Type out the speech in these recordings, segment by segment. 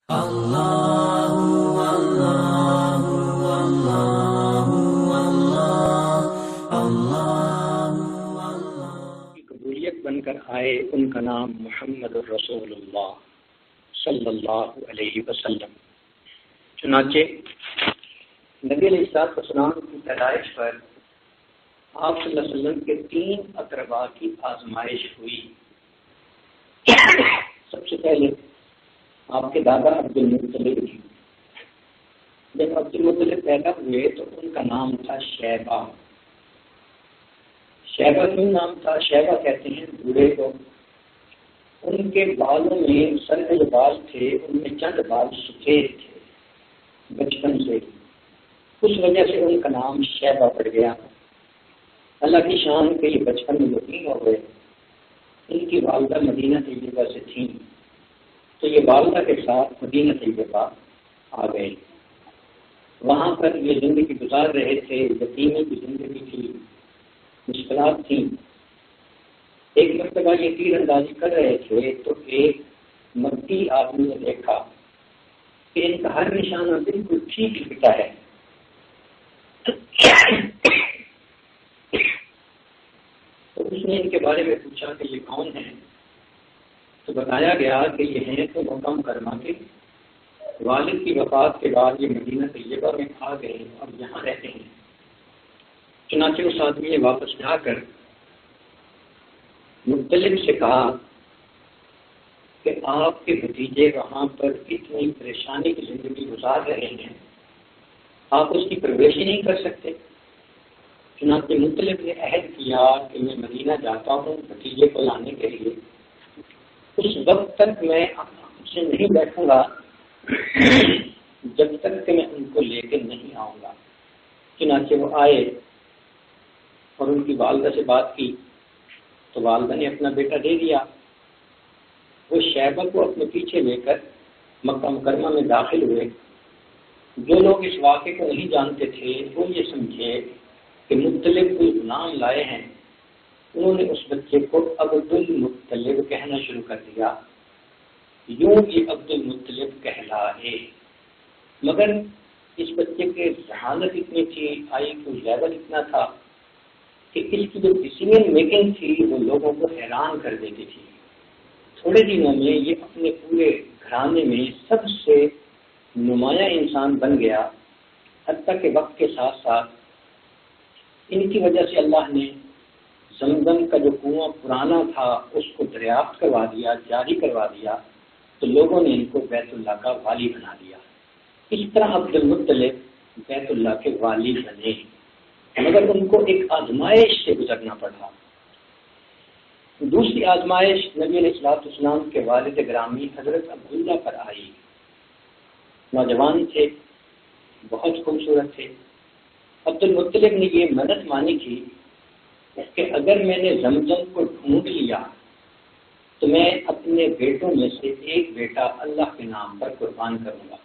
کی قبولیت بن کر آئے، ان کا نام محمد الرسول اللہ صلی اللہ علیہ وسلم۔ چنانچہ نبی علیہ السلام کی پیدائش پر آپ صلی اللہ علیہ وسلم کے 3 اقربا کی آزمائش ہوئی۔ سب سے پہلے آپ کے دادا عبد المطلب تھی۔ جب عبد المطلب پیدا ہوئے تو ان کا نام تھا شیبہ۔ شیبہ کیوں نام تھا؟ شیبہ کہتے ہیں بوڑھے کو۔ ان کے بالوں میں سر کے جو بال تھے ان میں چند بال سفید تھے بچپن سے، اس وجہ سے ان کا نام شیبہ پڑ گیا۔ اللہ کی شان کے یہ بچپن میں یتیم ہو گئے۔ ان کی والدہ مدینہ طیبہ سے تھیں، تو یہ والدہ کے ساتھ مدینہ طیبہ آ گئے۔ وہاں پر یہ زندگی گزار رہے تھے، یتیمی کی زندگی تھی، مشکلات تھیں۔ ایک مرتبہ یہ تیر اندازی کر رہے تھے تو ایک مکی آدمی نے دیکھا کہ ان کا ہر نشانہ بالکل ٹھیک لکھتا ہے۔ تو اس نے ان کے بارے میں پوچھا کہ یہ کون ہے، تو بتایا گیا کہ یہ ہیں تو مقام کرما کے والد کی وفات کے بعد یہ مدینہ طیبہ میں آ گئے اور یہاں رہتے ہیں۔ چنانچہ اس آدمی نے واپس جا کر مطلب سے کہا کہ آپ کے بھتیجے وہاں پر اتنی پریشانی کی زندگی گزار رہے ہیں، آپ اس کی پرورش نہیں کر سکتے؟ چنانچہ مطلب نے عہد کیا کہ میں مدینہ جاتا ہوں بھتیجے کو لانے کے لیے، اس وقت تک میں ان سے نہیں بیٹھوں گا جب تک کہ میں ان کو لے کے نہیں آؤں گا۔ چنانچہ وہ آئے اور ان کی والدہ سے بات کی تو والدہ نے اپنا بیٹا دے دیا۔ وہ شیبہ کو اپنے پیچھے لے کر مکہ مکرمہ میں داخل ہوئے۔ جو لوگ اس واقعے کو نہیں جانتے تھے وہ یہ سمجھے کہ مطلب کوئی نام لائے ہیں، انہوں نے اس بچے کو عبد المطلب کہنا شروع کر دیا، یوں یہ عبد المطلب کہلائے۔ مگر اس بچے کے ذہانت اتنی تھی، آئی کو لیول اتنا تھا کہ اس کی جو ڈیسیژن میکنگ تھی وہ لوگوں کو حیران کر دیتی تھی۔ تھوڑے دنوں میں یہ اپنے پورے گھرانے میں سب سے نمایاں انسان بن گیا، حتیٰ کہ وقت کے ساتھ ساتھ ان کی وجہ سے اللہ نے زمزم کا جو کنواں پرانا تھا اس کو دریافت کروا دیا، جاری کروا دیا، تو لوگوں نے ان کو بیت اللہ کا والی بنا دیا۔ اس طرح عبد المطلب بیت اللہ کے والی بنے، مگر ان کو ایک آزمائش سے گزرنا پڑا۔ دوسری آزمائش نبی علیہ السلام کے والد گرامی حضرت عبداللہ پر آئی۔ نوجوان تھے، بہت خوبصورت تھے۔ عبد المطلب نے یہ منت مانی تھی کہ اگر میں نے زمزم کو ڈھونڈ لیا تو میں اپنے بیٹوں میں سے ایک بیٹا اللہ کے نام پر قربان کروں گا۔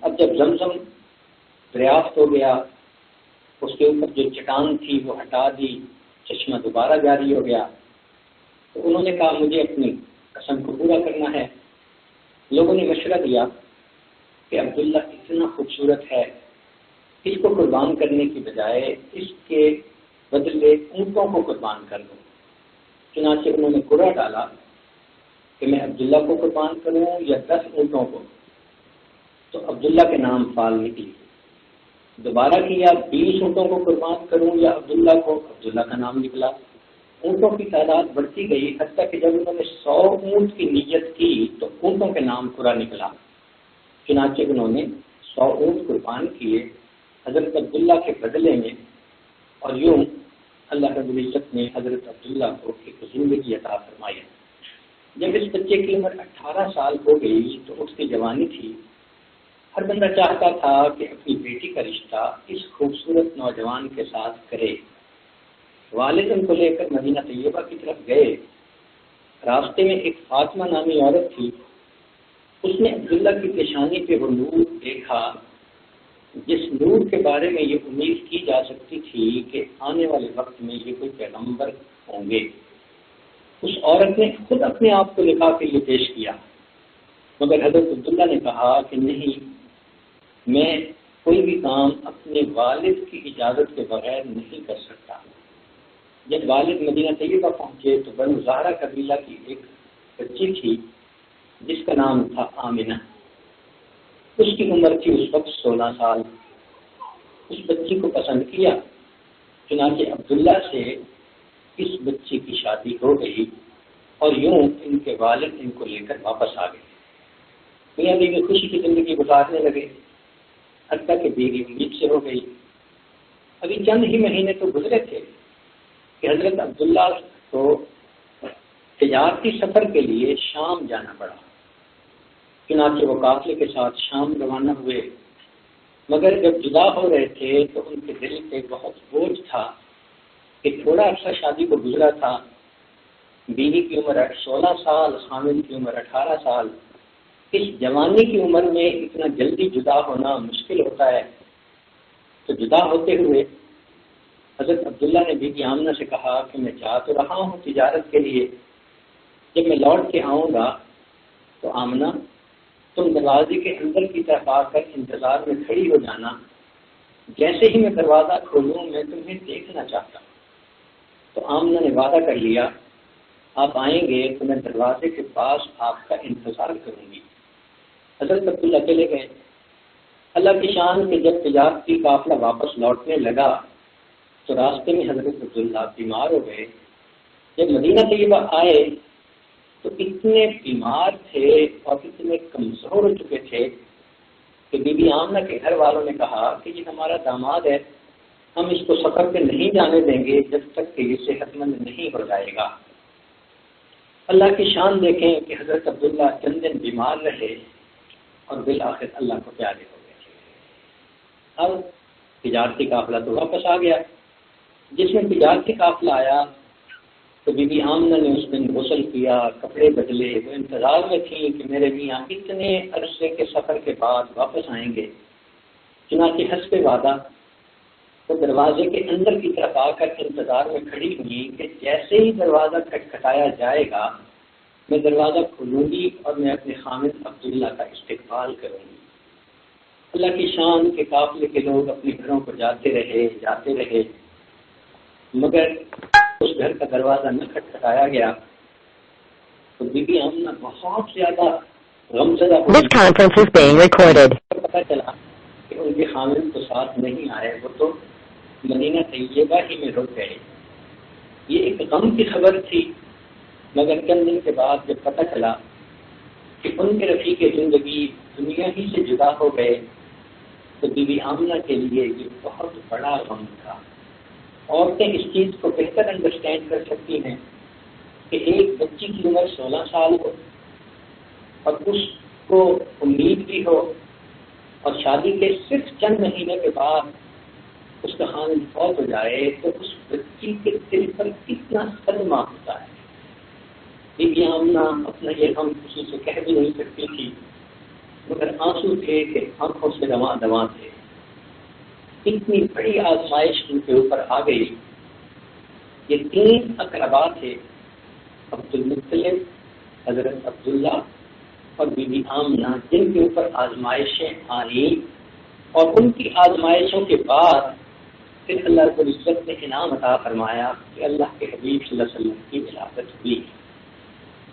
اب جب زمزم دریافت ہو گیا، اس کے اوپر جو چٹان تھی وہ ہٹا دی، چشمہ دوبارہ جاری ہو گیا، تو انہوں نے کہا مجھے اپنی قسم کو پورا کرنا ہے۔ لوگوں نے مشورہ دیا کہ عبداللہ اتنا خوبصورت ہے، اس کو قربان کرنے کی بجائے اس کے بدلے اونٹوں کو قربان کر دو۔ چنانچہ انہوں نے قرعہ ڈالا کہ میں عبداللہ کو قربان کروں یا 10 اونٹوں کو، تو عبداللہ کے نام فال نکلی۔ دوبارہ کیا 20 اونٹوں کو قربان کروں یا عبداللہ کو، عبداللہ کا نام نکلا۔ اونٹوں کی تعداد بڑھتی گئی، حتیٰ کہ جب انہوں نے 100 اونٹ کی نیت کی تو اونٹوں کے نام پورا نکلا۔ چنانچہ انہوں نے 100 اونٹ قربان کیے حضرت عبداللہ کے بدلے میں، اور یوں اللہ رب العزت نے حضرت عبداللہ کو ایک زندگی عطا فرمائی۔ جب اس بچے کی عمر 18 سال ہو گئی تو اس کی جوانی تھی۔ ہر بندہ چاہتا تھا کہ اپنی بیٹی کا رشتہ اس خوبصورت نوجوان کے ساتھ کرے۔ والد ان کو لے کر مدینہ طیبہ کی طرف گئے۔ راستے میں ایک فاطمہ نامی عورت تھی، اس نے عبداللہ کی پیشانی پہ وہ نور دیکھا جس نور کے بارے میں یہ امید کی جا سکتی تھی کہ آنے والے وقت میں یہ کوئی پیغمبر ہوں گے۔ اس عورت نے خود اپنے آپ کو لکھا کے یہ پیش کیا مگر حضرت عبداللہ نے کہا کہ نہیں، میں کوئی بھی کام اپنے والد کی اجازت کے بغیر نہیں کر سکتا۔ جب والد مدینہ طیبہ پہنچے تو بنو زہرہ قبیلہ کی ایک بچی تھی جس کا نام تھا آمنہ، اس کی عمر تھی اس وقت 16 سال۔ اس بچی کو پسند کیا، چنانچہ عبداللہ سے اس بچی کی شادی ہو گئی اور یوں ان کے والد ان کو لے کر واپس آ گئے۔ میاں بیوی خوشی کی زندگی گزارنے لگے، حتیٰ کہ بیوی امید سے ہو گئی۔ ابھی چند ہی مہینے تو گزرے تھے کہ حضرت عبداللہ کو تجارتی سفر کے لیے شام جانا پڑا، چنانچہ وہ قافلے کے ساتھ شام روانہ ہوئے۔ مگر جب جدا ہو رہے تھے تو ان کے دل پہ بہت بوجھ تھا کہ تھوڑا عرصہ شادی کو گزرا تھا، بیوی کی عمر 16 سال، خامد کی عمر 18 سال۔ اس جوانی کی عمر میں اتنا جلدی جدا ہونا مشکل ہوتا ہے۔ تو جدا ہوتے ہوئے حضرت عبداللہ نے بیوی آمنہ سے کہا کہ میں جا تو رہا ہوں تجارت کے لیے، جب میں لوٹ کے آؤں گا تو آمنہ تم دروازے کے اندر کی طرف آ کر انتظار میں کھڑی ہو جانا، جیسے ہی میں دروازہ کھولوں میں تمہیں دیکھنا چاہتا ہوں۔ تو آمنہ نے وعدہ کر لیا، آپ آئیں گے تو میں دروازے کے پاس آپ کا انتظار کروں گی۔ حضرت عبداللہ چلے گئے۔ اللہ کی شان کہ جب تجارتی قافلہ واپس لوٹنے لگا تو راستے میں حضرت عبداللہ بیمار ہو گئے۔ جب مدینہ طیبہ آئے تو اتنے بیمار تھے اور اتنے کمزور ہو چکے تھے کہ بی بی آمنہ کے گھر والوں نے کہا کہ یہ ہمارا داماد ہے، ہم اس کو سفر پہ نہیں جانے دیں گے جب تک کہ یہ صحت مند نہیں ہو جائے گا۔ اللہ کی شان دیکھیں کہ حضرت عبداللہ چند دن بیمار رہے اور بالآخر اللہ کو پیارے ہو گئے۔ اب تجارتی قافلہ تو واپس آ گیا۔ جس میں تجارتی قافلہ آیا تو بی بی آمنہ نے اس دن غسل کیا، کپڑے بدلے، وہ انتظار میں تھیں کہ میرے میاں اتنے عرصے کے سفر کے بعد واپس آئیں گے۔ چنانچہ حسب وعدہ وہ دروازے کے اندر کی طرف آ کر انتظار میں کھڑی ہوئی کہ جیسے ہی دروازہ کھٹکھٹایا جائے گا میں دروازہ کھولوں گی اور میں اپنے خامد عبداللہ کا استقبال کروں گی۔ اللہ کی شان کے قافلے کے لوگ اپنے گھروں کو جاتے رہے مگر اس گھر کا دروازہ نہ کھٹکھٹایا گیا تو بی بی آمنہ بہت زیادہ غمزدہ ہوئی۔ This conference is being recorded. پتہ چلا کہ ان کے خامد تو ساتھ نہیں آئے، وہ تو مدینہ طیبہ ہی میں رک گئے۔ یہ ایک غم کی خبر تھی، مگر چند دن کے بعد جب پتہ چلا کہ ان کے رفیق زندگی دنیا ہی سے جدا ہو گئے تو بی بی آمنہ کے لیے یہ بہت بڑا غم تھا۔ عورتیں اس چیز کو بہتر انڈرسٹینڈ کر سکتی ہیں کہ ایک بچی کی عمر 16 سال ہو اور اس کو امید بھی ہو اور شادی کے صرف چند مہینے کے بعد اس کا خامد فوت ہو جائے تو اس بچی کے دل پر کتنا صدمہ ہوتا ہے۔ بی بی آمنہ اپنا یہ غم کسی سے کہہ بھی نہیں سکتی تھی، مگر آنسو تھے کہ آنکھوں سے رواں دواں تھے۔ اتنی بڑی آزمائش ان کے اوپر آ گئی۔ یہ 3 اقربا تھے، عبد المطلب، حضرت عبداللہ اور بی بی آمنہ، جن کے اوپر آزمائشیں آئیں اور ان کی آزمائشوں کے بعد پھر اللہ رب العزت نے انعام عطا فرمایا کہ اللہ کے حبیب صلی اللہ علیہ وسلم کی ولادت ہوئی۔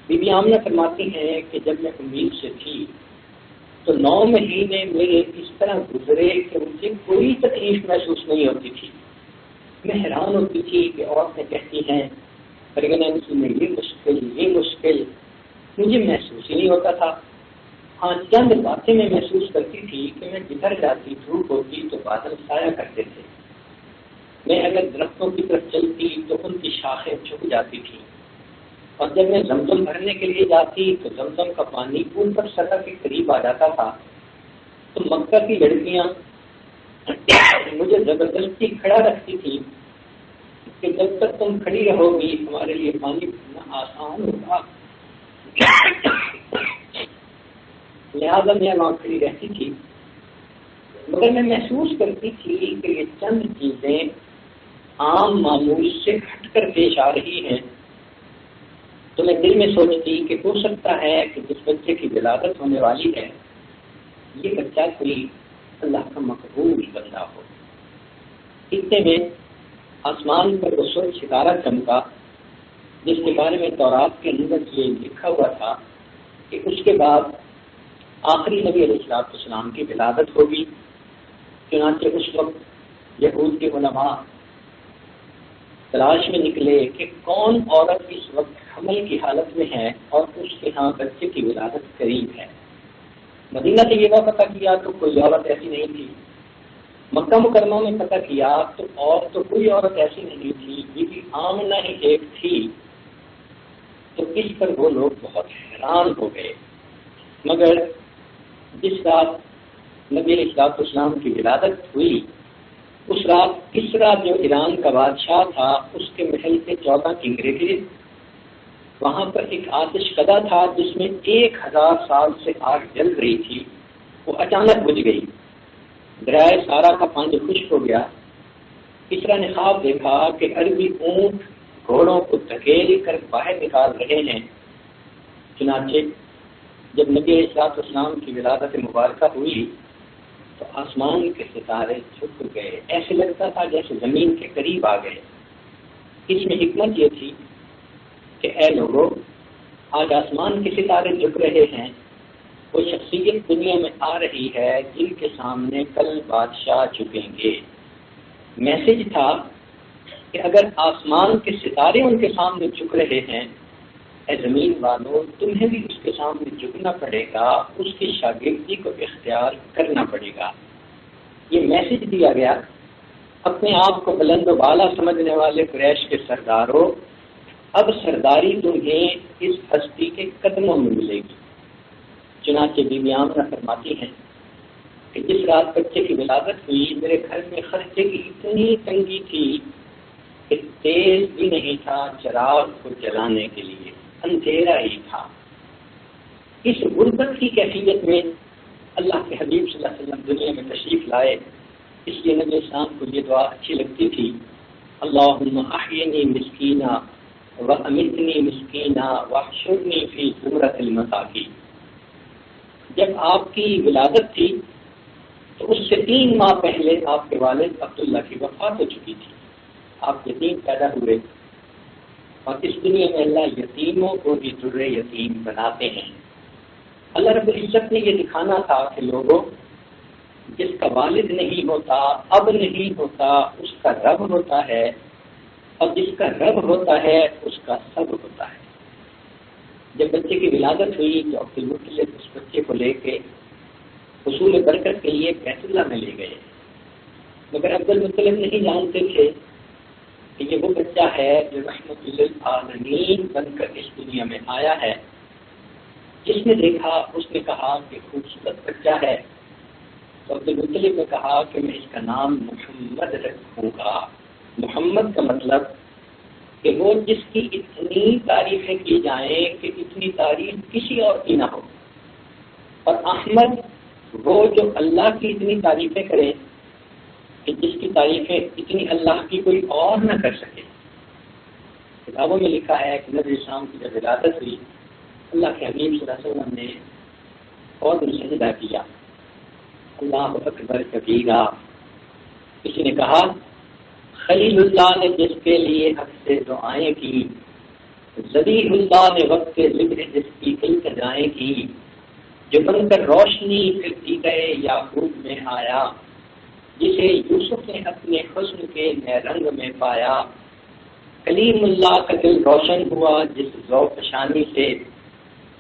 بی بی آمنہ فرماتی ہیں کہ جب میں امید سے تھی تو 9 مہینے میرے اس طرح گزرے کہ مجھے کوئی تکلیف محسوس نہیں ہوتی تھی۔ میں حیران ہوتی تھی کہ عورتیں کہتی ہیں پریگنینسی میں یہ مشکل مجھے محسوس ہی نہیں ہوتا تھا۔ ہاں چند باتیں میں محسوس کرتی تھی کہ میں جدھر جاتی دھوپ ہوتی تو بادل سایہ کرتے تھے، میں اگر درختوں کی طرف چلتی تو ان کی شاخیں جھک جاتی تھیں، اور جب میں زمزم بھرنے کے لیے جاتی تو زمزم کا پانی اوپر سطح کے قریب آ جاتا تھا تو مکہ کی لڑکیاں مجھے زبردستی کھڑا رکھتی تھی کہ جب تک تم کھڑی رہو گی ہمارے لیے پانی بھرنا آسان ہوگا، لہٰذا میں وہاں کھڑی رہتی تھی۔ مگر میں محسوس کرتی تھی کہ یہ چند چیزیں عام معمول سے ہٹ کر پیش آ رہی ہیں تو میں دل میں سوچتی کہ ہو سکتا ہے کہ جس بچے کی ولادت ہونے والی ہے یہ بچہ کوئی اللہ کا مقبول بندہ ہو۔ اتنے میں آسمان پر وہ سورج ستارہ چمکا جس کے بارے میں تورات کے اندر یہ لکھا ہوا تھا کہ اس کے بعد آخری نبی علیہ السلام کی ولادت ہوگی۔ چنانچہ اس وقت یہود کے علماء تلاش میں نکلے کہ کون عورت اس وقت حمل کی حالت میں ہے اور اس کے ہاں بچے کی ولادت قریب ہے۔ مدینہ سے یہ پتہ کیا تو کوئی عورت ایسی نہیں تھی، مکہ مکرمہ میں پتہ کیا تو کوئی عورت ایسی نہیں تھی، بی بی آمنہ ہی ایک تھی۔ تو اس پر وہ لوگ بہت حیران ہو گئے، مگر جس رات نبی علیہ السلام کی ولادت ہوئی اس رات کسرا جو ایران کا بادشاہ تھا اس کے محل کے 14 کنگرے گرے۔ وہاں پر ایک آتش کدہ تھا جس میں 1000 سال سے آگ جل رہی تھی، وہ اچانک بجھ گئی، دریائے سارا کا پانی خشک ہو گیا۔ کسرا نے خواب دیکھا کہ عربی اونٹ گھوڑوں کو دھکیل کر باہر نکال رہے ہیں۔ چنانچہ جب نبی علیہ السلام کی ولادت مبارکہ ہوئی تو آسمان کے ستارے جھک گئے، ایسے لگتا تھا جیسے زمین کے قریب آ گئے۔ اس میں حکمت یہ تھی کہ اے لوگوں، آج آسمان کے ستارے جھک رہے ہیں، وہ شخصیت دنیا میں آ رہی ہے جن کے سامنے کل بادشاہ جھکیں گے۔ میسج تھا کہ اگر آسمان کے ستارے ان کے سامنے جھک رہے ہیں، اے زمین والوں تمہیں بھی اس کے سامنے جھکنا پڑے گا، اس کی شاگردی کو اختیار کرنا پڑے گا۔ یہ میسج دیا گیا اپنے آپ کو بلند و بالا سمجھنے والے قریش کے سرداروں، اب سرداری تمہیں اس ہستی کے قدموں میں ملے گی۔ چنانچہ بی بی آمنہ فرماتی ہیں کہ جس رات بچے کی ولادت ہوئی میرے گھر میں خرچے کی اتنی تنگی تھی کہ تیل بھی نہیں تھا چراغ کو جلانے کے لیے، اندھیرا ہی تھا۔ اس غربت کی کیفیت میں اللہ کے حبیب صلی اللہ علیہ وسلم دنیا میں تشریف لائے، اس لیے نبی اسلام کو یہ دعا اچھی لگتی تھی، اللہم احینی مسکینا وامیتنی مسکینا واحشرنی فی زمرۃ المساکین۔ جب آپ کی ولادت تھی تو اس سے 3 ماہ پہلے آپ کے والد عبداللہ کی وفات ہو چکی تھی، آپ یتیم پیدا ہوئے، اور اس دنیا میں اللہ یتیموں کو بھی در یتیم بناتے ہیں۔ اللہ رب العزت نے یہ دکھانا تھا کہ لوگوں، جس کا والد نہیں ہوتا، اب نہیں ہوتا، اس کا رب ہوتا ہے، اور جس کا رب ہوتا ہے اس کا سب ہوتا ہے۔ جب بچے کی ولادت ہوئی تو عبد المطلب اس بچے کو لے کے حصول برکت کے لیے بیت اللہ میں لے گئے، مگر عبد المطلب نہیں جانتے تھے کہ یہ وہ بچہ ہے جو رحمت للعالمین بن کر اس دنیا میں آیا ہے۔ جس نے دیکھا اس نے کہا کہ خوبصورت بچہ ہے، تو عبد المطلب نے کہا کہ میں اس کا نام محمد رکھوں گا۔ محمد کا مطلب کہ وہ جس کی اتنی تعریفیں کی جائیں کہ اتنی تعریف کسی اور کی نہ ہو، اور احمد وہ جو اللہ کی اتنی تعریفیں کرے کہ جس کی تعریفیں اتنی اللہ کی کوئی اور نہ کر سکے۔ کتابوں میں لکھا ہے کہ نبی اسلام کی جب ولادت ہوئی اللہ کے حبیب صلی اللہ علیہ وسلم نے فوراً سجدہ کیا، اللہ اکبر کبیرہ۔ کسی نے کہا خلیل اللہ نے جس کے لیے حق سے دعائیں کی، ذبیح اللہ نے وقت کے ذکر جس کی التجائیں کی، جو بن کر روشنی پھر دیدہ یعقوب میں آیا، جسے یوسف نے اپنے حسن کے نئے رنگ میں پایا۔ کلیم اللہ کا دل روشن ہوا جس ذوق شانی سے،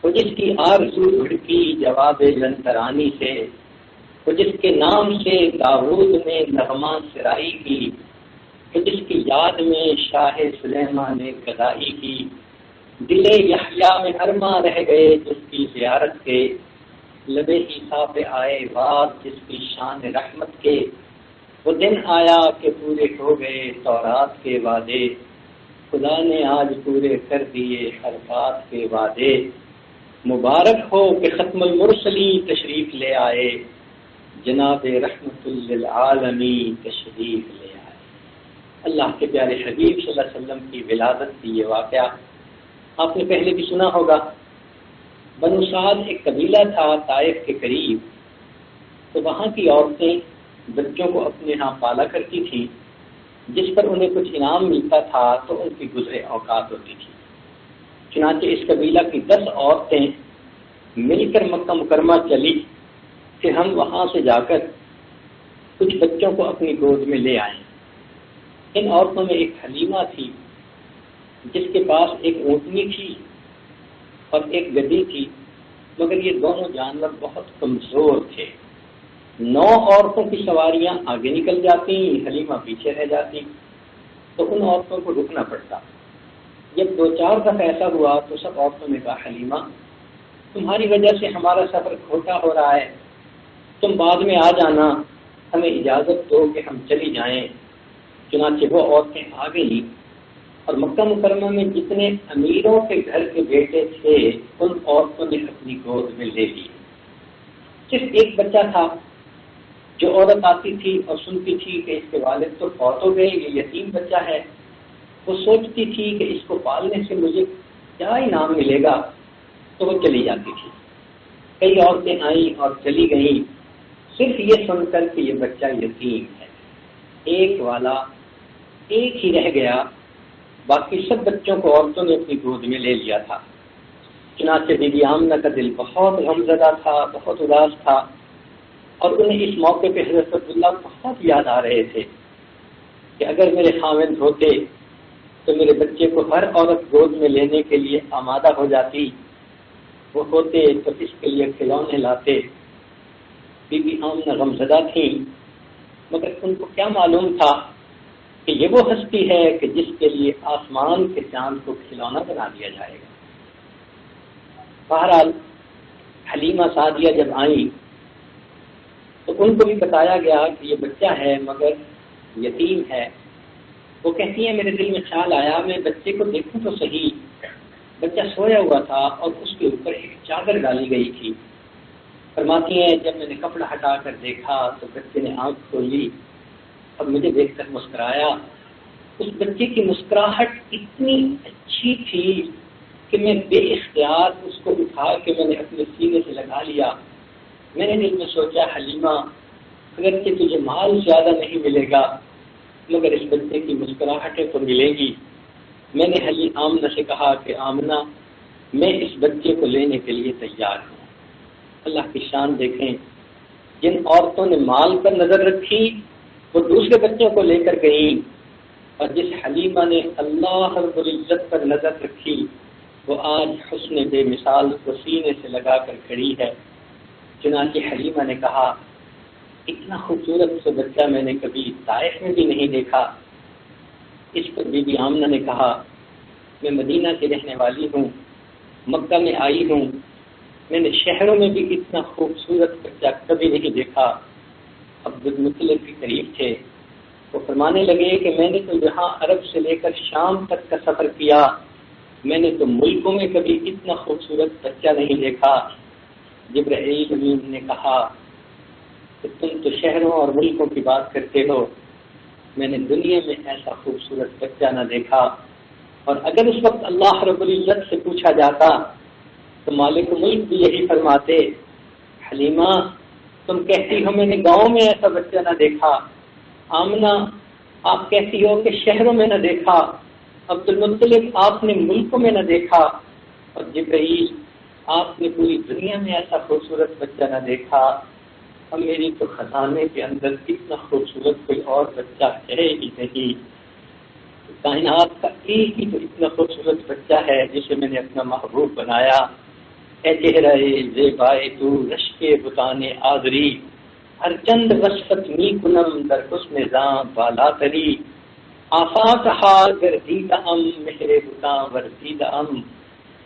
وہ جس کی آرزو بھڑکی جواب لنترانی سے، وہ جس کے نام سے داؤد نے نغمہ سرائی کی، وہ جس کی یاد میں شاہ سلیمان نے گدائی کی۔ دل یحییٰ میں ارماں رہ گئے جس کی زیارت کے، لبے عیسیٰ پہ آئے وعد جس کی شان رحمت کے۔ وہ دن آیا کہ پورے ہو گئے تورات کے وعدے، خدا نے آج پورے کر دیے ہر بات کے وعدے۔ مبارک ہو کہ ختم المرسلین تشریف لے آئے، جناب رحمت للعالمین تشریف لے آئے۔ اللہ کے پیارے حبیب صلی اللہ علیہ وسلم کی ولادت کی یہ واقعہ آپ نے پہلے بھی سنا ہوگا، بنو سعد ایک قبیلہ تھا طائف کے قریب، تو وہاں کی عورتیں بچوں کو اپنے ہاں پالا کرتی تھیں، جس پر انہیں کچھ انعام ملتا تھا تو ان کی گزرے اوقات ہوتی تھی۔ چنانچہ اس قبیلہ کی 10 عورتیں مل کر مکہ مکرمہ چلی کہ ہم وہاں سے جا کر کچھ بچوں کو اپنی گود میں لے آئیں۔ ان عورتوں میں ایک حلیمہ تھی جس کے پاس ایک اونٹنی تھی اور ایک گدی تھی، مگر یہ دونوں جانور بہت کمزور تھے۔ 9 عورتوں کی سواریاں آگے نکل جاتی، حلیمہ پیچھے رہ جاتی، تو ان عورتوں کو رکنا پڑتا۔ جب 2-4 دفعہ ایسا ہوا تو سب عورتوں نے کہا، حلیمہ تمہاری وجہ سے ہمارا سفر کھوٹا ہو رہا ہے، تم بعد میں آ جانا، ہمیں اجازت دو کہ ہم چلی جائیں۔ چنانچہ وہ عورتیں آ گئیں اور مکہ مکرمہ میں جتنے امیروں کے گھر کے بیٹے تھے ان عورتوں نے اپنی گود میں لے لی۔ صرف ایک بچہ تھا جو عورت آتی تھی اور سنتی تھی کہ اس کے والد تو فوت ہو گئے، یہ یتیم بچہ ہے، وہ سوچتی تھی کہ اس کو پالنے سے مجھے کیا انعام ملے گا، تو وہ چلی جاتی تھی۔ کئی عورتیں آئیں اور چلی گئیں صرف یہ سن کر کہ یہ بچہ یتیم ہے، ایک والا ایک ہی رہ گیا، باقی سب بچوں کو عورتوں نے اپنی گود میں لے لیا تھا۔ چنانچہ بی بی آمنہ کا دل بہت غمزدہ تھا، بہت اداس تھا، اور انہیں اس موقع پہ حضرت عبداللہ بہت یاد آ رہے تھے کہ اگر میرے خاوند ہوتے تو میرے بچے کو ہر عورت گود میں لینے کے لیے آمادہ ہو جاتی، وہ ہوتے تو اس کے لیے کھلونے لاتے۔ بی بی آمنہ غمزدہ تھیں، مگر ان کو کیا معلوم تھا کہ یہ وہ ہستی ہے کہ جس کے لیے آسمان کے چاند کو کھلونا بنا دیا جائے گا۔ بہرحال حلیمہ سعدیہ جب آئیں تو ان کو بھی بتایا گیا کہ یہ بچہ ہے مگر یتیم ہے۔ وہ کہتی ہیں میرے دل میں خیال آیا میں بچے کو دیکھوں تو صحیح۔ بچہ سویا ہوا تھا اور اس کے اوپر ایک چادر ڈالی گئی تھی۔ فرماتی ہیں جب میں نے کپڑا ہٹا کر دیکھا تو بچے نے آنکھ کھولی اور مجھے دیکھ کر مسکرایا۔ اس بچے کی مسکراہٹ اتنی اچھی تھی کہ میں بے اختیار اس کو اٹھا کے میں نے اپنے سینے سے لگا لیا۔ میں نے دل میں سوچا حلیمہ اگرچہ تجھے مال زیادہ نہیں ملے گا مگر اس بچے کی مسکراہٹیں تو ملیں گی۔ میں نے آمنہ سے کہا کہ آمنہ میں اس بچے کو لینے کے لیے تیار ہوں۔ اللہ کی شان دیکھیں، جن عورتوں نے مال پر نظر رکھی وہ دوسرے بچوں کو لے کر گئیں، اور جس حلیمہ نے اللہ رب العزت پر نظر رکھی وہ آج حسن بے مثال کو سینے سے لگا کر کھڑی ہے۔ چنانچہ حلیمہ نے کہا اتنا خوبصورت سا بچہ میں نے کبھی طائف میں بھی نہیں دیکھا۔ اس پر بی بی آمنہ نے کہا میں مدینہ کی رہنے والی ہوں، مکہ میں آئی ہوں، میں نے شہروں میں بھی اتنا خوبصورت بچہ کبھی نہیں دیکھا۔ عبد المطلب کے قریب تھے، وہ فرمانے لگے کہ میں نے تو یہاں عرب سے لے کر شام تک کا سفر کیا، میں نے تو ملکوں میں کبھی اتنا خوبصورت بچہ نہیں دیکھا۔ جبرائیل امین نے کہا کہ تم تو شہروں اور ملکوں کی بات کرتے ہو، میں نے دنیا میں ایسا خوبصورت بچہ نہ دیکھا۔ اور اگر اس وقت اللہ رب العزت سے پوچھا جاتا تو مالک ملک بھی یہی فرماتے حلیمہ تم کہتی ہو میں نے گاؤں میں ایسا بچہ نہ دیکھا، آمنہ آپ کہتی ہو کہ شہروں میں نہ دیکھا، عبد المطلب آپ نے ملکوں میں نہ دیکھا، اور جبرائیل آپ نے پوری دنیا میں ایسا خوبصورت بچہ نہ دیکھا، اور میری تو خزانے کے اندر اتنا خوبصورت کوئی اور بچہ ہے ہی نہیں۔ کائنات کا ایک ہی تو اتنا خوبصورت بچہ ہے جسے میں نے اپنا محبوب بنایا۔ اے چہرہ زیبائے تو رشک بتانے آذری، ہر چند وصفت می کنم در حسن زاں بالا تری، آفاق حال گردیدہ ام مہر بتا وردیدہ ام،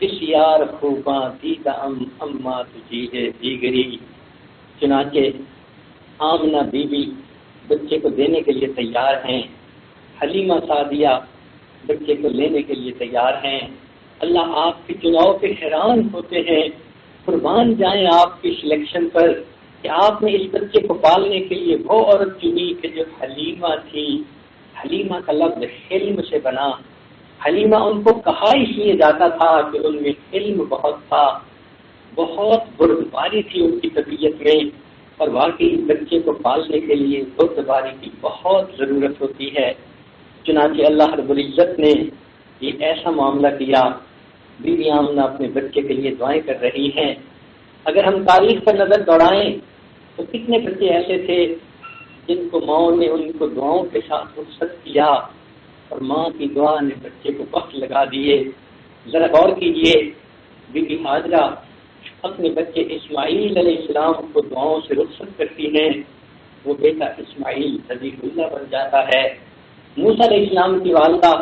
بسیار خوباں دیدہ ام اما تجھی ہے دیگری۔ چنانچہ آمنہ بی بی بچے کو دینے کے لیے تیار ہیں، حلیمہ سعدیہ بچے کو لینے کے لیے تیار ہیں۔ اللہ آپ کے چناؤ پہ حیران ہوتے ہیں، قربان جائیں آپ کی سلیکشن پر کہ آپ نے اس بچے کو پالنے کے لیے وہ عورت چنی کہ جو حلیمہ تھی۔ حلیمہ کا لفظ حلم سے بنا، حلیمہ ان کو کہا اس لیے جاتا تھا کہ ان میں علم بہت تھا، بہت بردباری تھی ان کی طبیعت میں، اور واقعی بچے کو پالنے کے لیے بردباری کی بہت ضرورت ہوتی ہے۔ چنانچہ اللہ رب العزت نے یہ ایسا معاملہ کیا، بی بی آمنہ اپنے بچے کے لیے دعائیں کر رہی ہیں۔ اگر ہم تاریخ پر نظر دوڑائیں تو کتنے بچے ایسے تھے جن کو ماؤں نے ان کو دعاؤں کے ساتھ رخصت کیا، اور ماں کی دعا نے بچے کو وقت لگا دیے۔ ذرا غور کیجئے، بی بی ہاجرہ اپنے بچے اسماعیل علیہ السلام کو دعاؤں سے رخصت کرتی ہیں، وہ بیٹا اسماعیل ذبیح اللہ بن جاتا ہے۔ موسیٰ علیہ السلام کی والدہ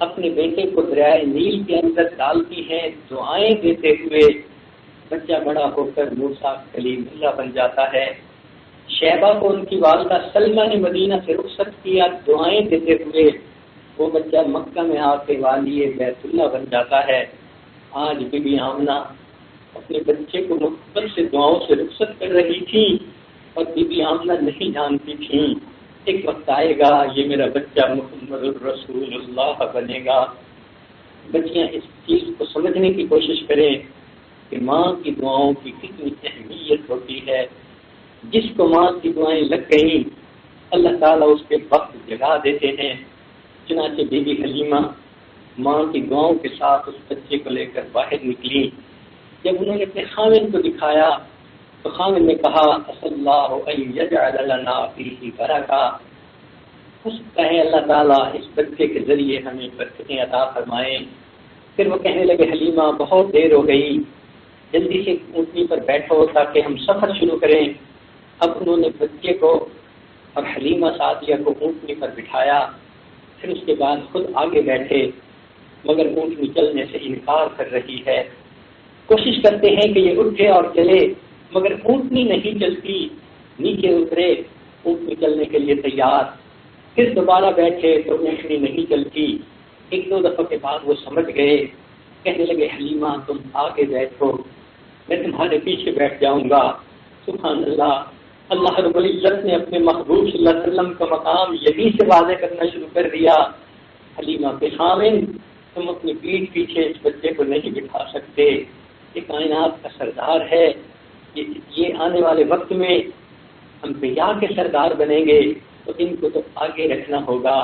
اپنے بیٹے کو دریائے نیل کے اندر ڈالتی ہیں دعائیں دیتے ہوئے، بچہ بڑا ہو کر موسیٰ کلیم اللہ بن جاتا ہے۔ شیبہ کو ان کی والدہ سلمہ نے مدینہ سے رخصت کیا دعائیں دیتے ہوئے، وہ بچہ مکہ میں آ کے والی بیت اللہ بن جاتا ہے۔ آج بی بی آمنہ اپنے بچے کو محبت سے دعاؤں سے رخصت کر رہی تھی، اور بی بی آمنہ نہیں جانتی تھیں ایک وقت آئے گا یہ میرا بچہ محمد الرسول اللہ بنے گا۔ بچیاں اس چیز کو سمجھنے کی کوشش کریں کہ ماں کی دعاؤں کی کتنی اہمیت ہوتی ہے۔ جس کو ماں کی دعائیں لگ گئیں اللہ تعالیٰ اس کے وقت جگا دیتے ہیں۔ چنانچہ بی بی حلیمہ ماں کی دعاؤں کے ساتھ اس بچے کو لے کر باہر نکلی۔ جب انہوں نے اپنے خاوند کو دکھایا تو خاوند نے کہا اصلی اللہ ان یجعل لنا فیہ برکہ، ہو سکتا ہے اللہ تعالیٰ اس بچے کے ذریعے ہمیں برکتیں عطا فرمائیں۔ پھر وہ کہنے لگے حلیمہ بہت دیر ہو گئی، جلدی سے اونٹنی پر بیٹھو تاکہ ہم سفر شروع کریں۔ اب انہوں نے بچے کو اور حلیمہ سعدیہ کو اونٹنی پر بٹھایا، پھر اس کے بعد خود آگے بیٹھے، مگر اونٹنی چلنے سے انکار کر رہی ہے۔ کوشش کرتے ہیں کہ یہ اٹھے اور چلے، مگر اونٹنی نہیں چلتی۔ نیچے اترے، اونٹنی چلنے کے لیے تیار، پھر دوبارہ بیٹھے تو اونٹنی نہیں چلتی۔ ایک دو دفعہ کے بعد وہ سمجھ گئے، کہنے لگے حلیمہ تم آگے بیٹھو، میں تمہارے پیچھے بیٹھ جاؤں گا۔ سبحان اللہ، اللہ رب العزت نے اپنے محبوب صلی اللہ علیہ وسلم کا مقام یہیں سے واضح کرنا شروع کر دیا۔ حلیمہ کے خاوند تم اپنی پیٹھ پیچھے اس بچے کو نہیں بٹھا سکتے، یہ کائنات کا سردار ہے، یہ آنے والے وقت میں انبیاء کے سردار بنیں گے تو ان کو تو آگے رکھنا ہوگا۔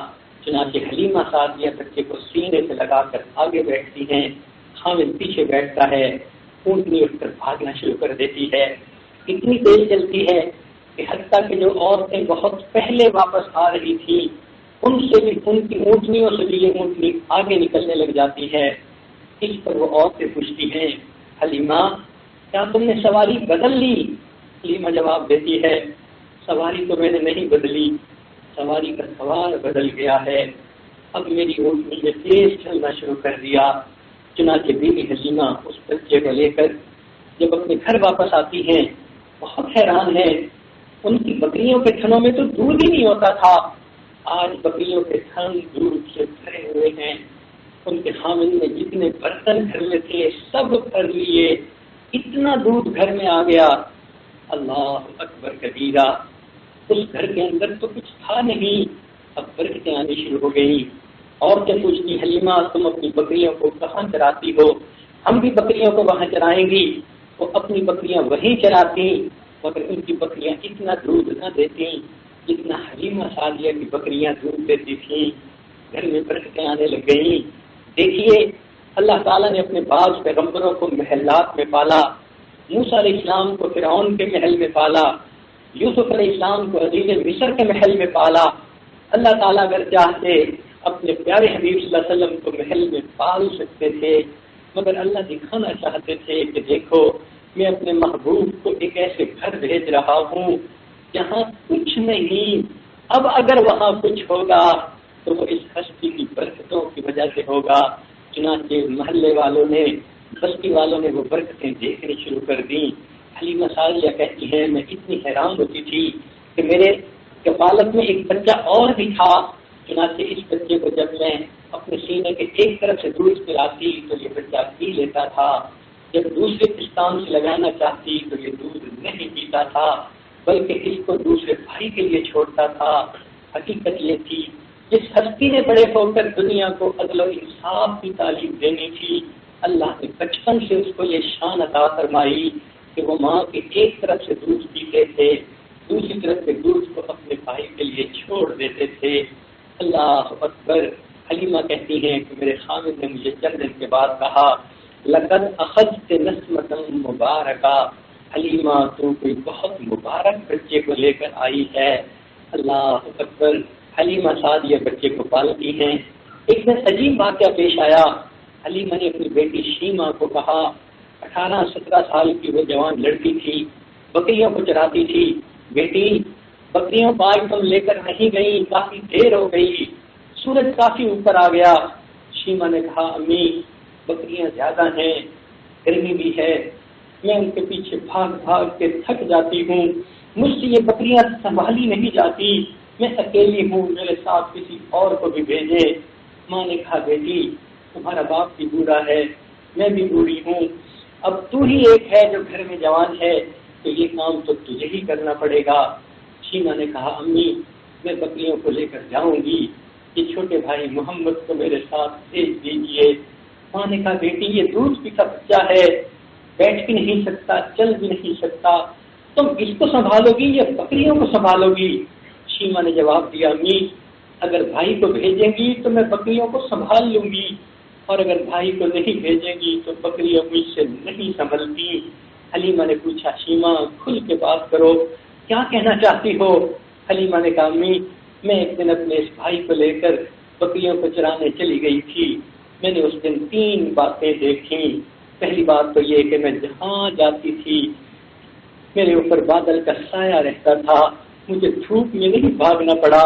چنانچہ حلیمہ سعدیہ بچے کو سینے سے لگا کر آگے بیٹھتی ہیں، خاوند پیچھے بیٹھتا ہے، اونٹنی اٹھ کر بھاگنا شروع کر دیتی ہے۔ اتنی تیز چلتی ہے کہ حتیٰ کہ جو عورتیں بہت پہلے واپس آ رہی تھیں ان سے بھی، ان کی اونٹنیوں سے بھی یہ اونٹنی آگے نکلنے لگ جاتی ہے۔ اس پر وہ عورتیں پوچھتی ہیں حلیمہ کیا تم نے سواری بدل لی؟ حلیمہ جواب دیتی ہے سواری تو میں نے نہیں بدلی، سواری کا سوار بدل گیا ہے، اب میری اونٹنی نے تیز چلنا شروع کر دیا۔ چنانچہ بی بی حلیمہ اس بچے کو لے کر جب اپنے گھر واپس آتی ہیں بہت حیران ہے، ان کی بکریوں کے تھنوں میں تو دودھ ہی نہیں ہوتا تھا، آج بکریوں کے تھن دودھ سے بھرے ہوئے ہیں۔ ان کے خاوند نے جتنے برتن گھر میں تھے سب بھر لیے، اتنا دودھ گھر میں آ گیا۔ اللہ اکبر کبیرہ، اس گھر کے اندر تو کچھ تھا نہیں، اب برکتیں آنی شروع ہو گئی۔ عورتیں پوچھتی حلیمہ تم اپنی بکریوں کو کہاں چراتی ہو؟ ہم بھی بکریوں کو وہاں چرائیں گی۔ وہ اپنی بکریاں وہیں چراتی، مگر ان کی بکریاں اتنا دودھ نہ دیتی جتنا حلیمہ سعدیہ کی بکریاں دودھ دیتی تھیں۔ گھر میں برکتیں آنے لگ گئیں۔ دیکھیے اللہ تعالیٰ نے اپنے بعض پیغمبروں کو محلات میں پالا، موسیٰ علیہ السلام کو فرعون کے محل میں پالا، یوسف علیہ السلام کو عزیز مصر کے محل میں پالا۔ اللہ تعالیٰ اگر چاہتے اپنے پیارے حبیب صلی اللہ علیہ وسلم کو محل میں پال سکتے تھے، مگر اللہ دکھانا چاہتے تھے کہ دیکھو میں اپنے محبوب کو ایک ایسے گھر بھیج رہا ہوں جہاں کچھ نہیں، اب اگر وہاں کچھ ہوگا تو وہ اس ہستی کی برکتوں کی وجہ سے ہوگا۔ چنانچہ محلے والوں نے، بستی والوں نے وہ برکتیں دیکھنی شروع کر دیں۔ حلیمہ سعدیہ کہتی ہیں میں اتنی حیران ہوتی تھی کہ میرے کفالت میں ایک بچہ اور بھی تھا، چنانچہ اس بچے کو جب میں اپنے سینے کے ایک طرف سے دودھ پلاتی تو یہ بچہ پی لیتا تھا، جب دوسرے پستان سے لگانا چاہتی تو یہ دودھ نہیں پیتا تھا بلکہ اس کو دوسرے بھائی کے لیے چھوڑتا تھا۔ حقیقت یہ تھی جس ہستی نے بڑے ہو کر دنیا کو عدل و انصاف کی تعلیم دینی تھی، اللہ نے بچپن سے اس کو یہ شان عطا فرمائی کہ وہ ماں کے ایک طرف سے دودھ پیتے تھے، دوسری طرف سے دودھ کو اپنے بھائی کے لیے چھوڑ دیتے تھے۔ اللہ اکبر۔ حلیمہ کہتی ہیں کہ میرے خامد نے مجھے چند دن کے بعد کہا، لقد اخذت نسمۃ مبارکہ، حلیمہ تو کوئی بہت مبارک بچے کو لے کر آئی ہے۔ اللہ اکبر۔ حلیمہ سعد یہ بچے کو پالتی ہیں۔ ایک دن عجیب واقعہ پیش آیا۔ حلیمہ نے اپنی بیٹی شیما کو کہا، 18-17 سال کی وہ جوان لڑکی تھی، بکریوں کو چراتی تھی، بیٹی بکریوں کو آج تم لے کر نہیں گئی، کافی دیر ہو گئی، سورج کافی اوپر آ گیا۔ شیما نے کہا، امی بکریاں زیادہ ہیں، گرمی بھی ہے، میں ان کے پیچھے بھاگ بھاگ کے تھک جاتی ہوں، مجھ سے یہ بکریاں سنبھالی نہیں جاتی، میں اکیلی ہوں، میرے ساتھ کسی اور کو بھی بھیجے۔ ماں نے کہا، بیٹی تمہارا باپ بھی بوڑھا ہے، میں بھی بوڑھی ہوں، اب تو ہی ایک ہے جو گھر میں جوان ہے، تو یہ کام تو تجھے ہی کرنا پڑے گا۔ شیما نے کہا، امی میں بکریوں کو لے کر جاؤں گی، یہ چھوٹے بھائی محمد کو میرے ساتھ بھیج دیجیے۔ ماں نے کہا، بیٹی یہ دودھ پیتا بچہ ہے، بیٹھ بھی نہیں سکتا، چل بھی نہیں سکتا، تم اس کو سنبھالو گی یا بکریوں کو سنبھالو گی؟ شیما نے جواب دیا، امی اگر بھائی کو بھیجیں گی تو میں بکریوں کو سنبھال لوں گی، اور اگر بھائی کو نہیں بھیجیں گی تو بکریاں مجھ سے نہیں سنبھلتی۔ حلیمہ نے پوچھا، شیما کھل کے بات کرو، کیا کہنا چاہتی ہو؟ حلیمہ نے کہا، امی میں ایک دن اپنے اس بھائی کو لے کر بکریوں کو چرانے چلی گئی تھی، میں نے اس دن 3 باتیں دیکھی۔ پہلی بات تو یہ کہ میں جہاں جاتی تھی میرے اوپر بادل کا سایہ رہتا تھا، مجھے دھوپ میں نہیں بھاگنا پڑا،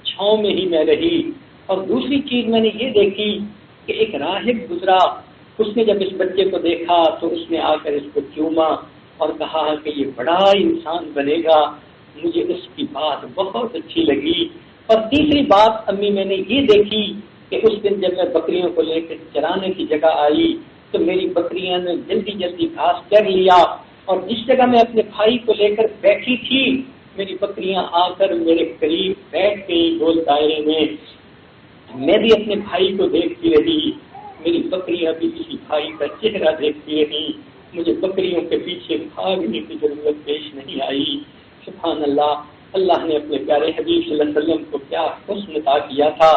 چھاؤں میں ہی میں رہی۔ اور دوسری چیز میں نے یہ دیکھی کہ ایک راہب گزرا، اس نے جب اس بچے کو دیکھا تو اس نے آ کر اس کو چوما اور کہا کہ یہ بڑا انسان بنے گا، مجھے اس کی بات بہت اچھی لگی۔ اور تیسری بات امی میں نے یہ دیکھی کہ اس دن جب میں بکریوں کو لے کر چرانے کی جگہ آئی تو میری بکریاں نے جلدی جلدی گھاس چر لیا، اور جس جگہ میں اپنے بھائی کو لے کر بیٹھی تھی میری بکریاں آ کر میرے قریب بیٹھ گئی گول دائرے میں، میں بھی اپنے بھائی کو دیکھتی رہی، میری بکریاں بھی کسی بھائی کا چہرہ دیکھتی رہی، مجھے بکریوں کے پیچھے بھاگنے کی ضرورت پیش نہیں آئی۔ سبحان اللہ، اللہ نے اپنے پیارے حبیب صلی اللہ علیہ وسلم کو کیا حسن عطا کیا تھا،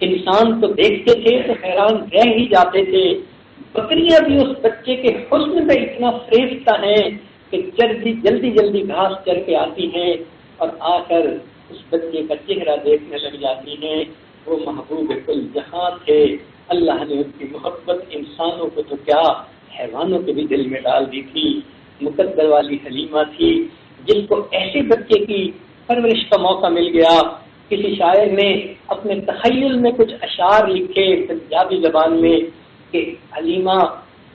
انسان تو دیکھتے تھے تو حیران رہ ہی جاتے تھے، بکریاں بھی اس بچے کے حسن میں اتنا فریفتہ ہیں کہ جلدی جلدی گھاس چر کے آتی ہیں اور آ کر اس بچے کا چہرہ دیکھنے لگ جاتی ہیں۔ وہ محبوب کل جہاں تھے، اللہ نے ان کی محبت انسانوں کو تو کیا حیوانوں کے بھی دل میں ڈال دی تھی۔ مقدر والی حلیمہ تھی جن کو ایسے بچے کی پرورش کا موقع مل گیا۔ کسی شاعر نے اپنے تخیل میں کچھ اشعار لکھے پنجابی زبان میں کہ حلیمہ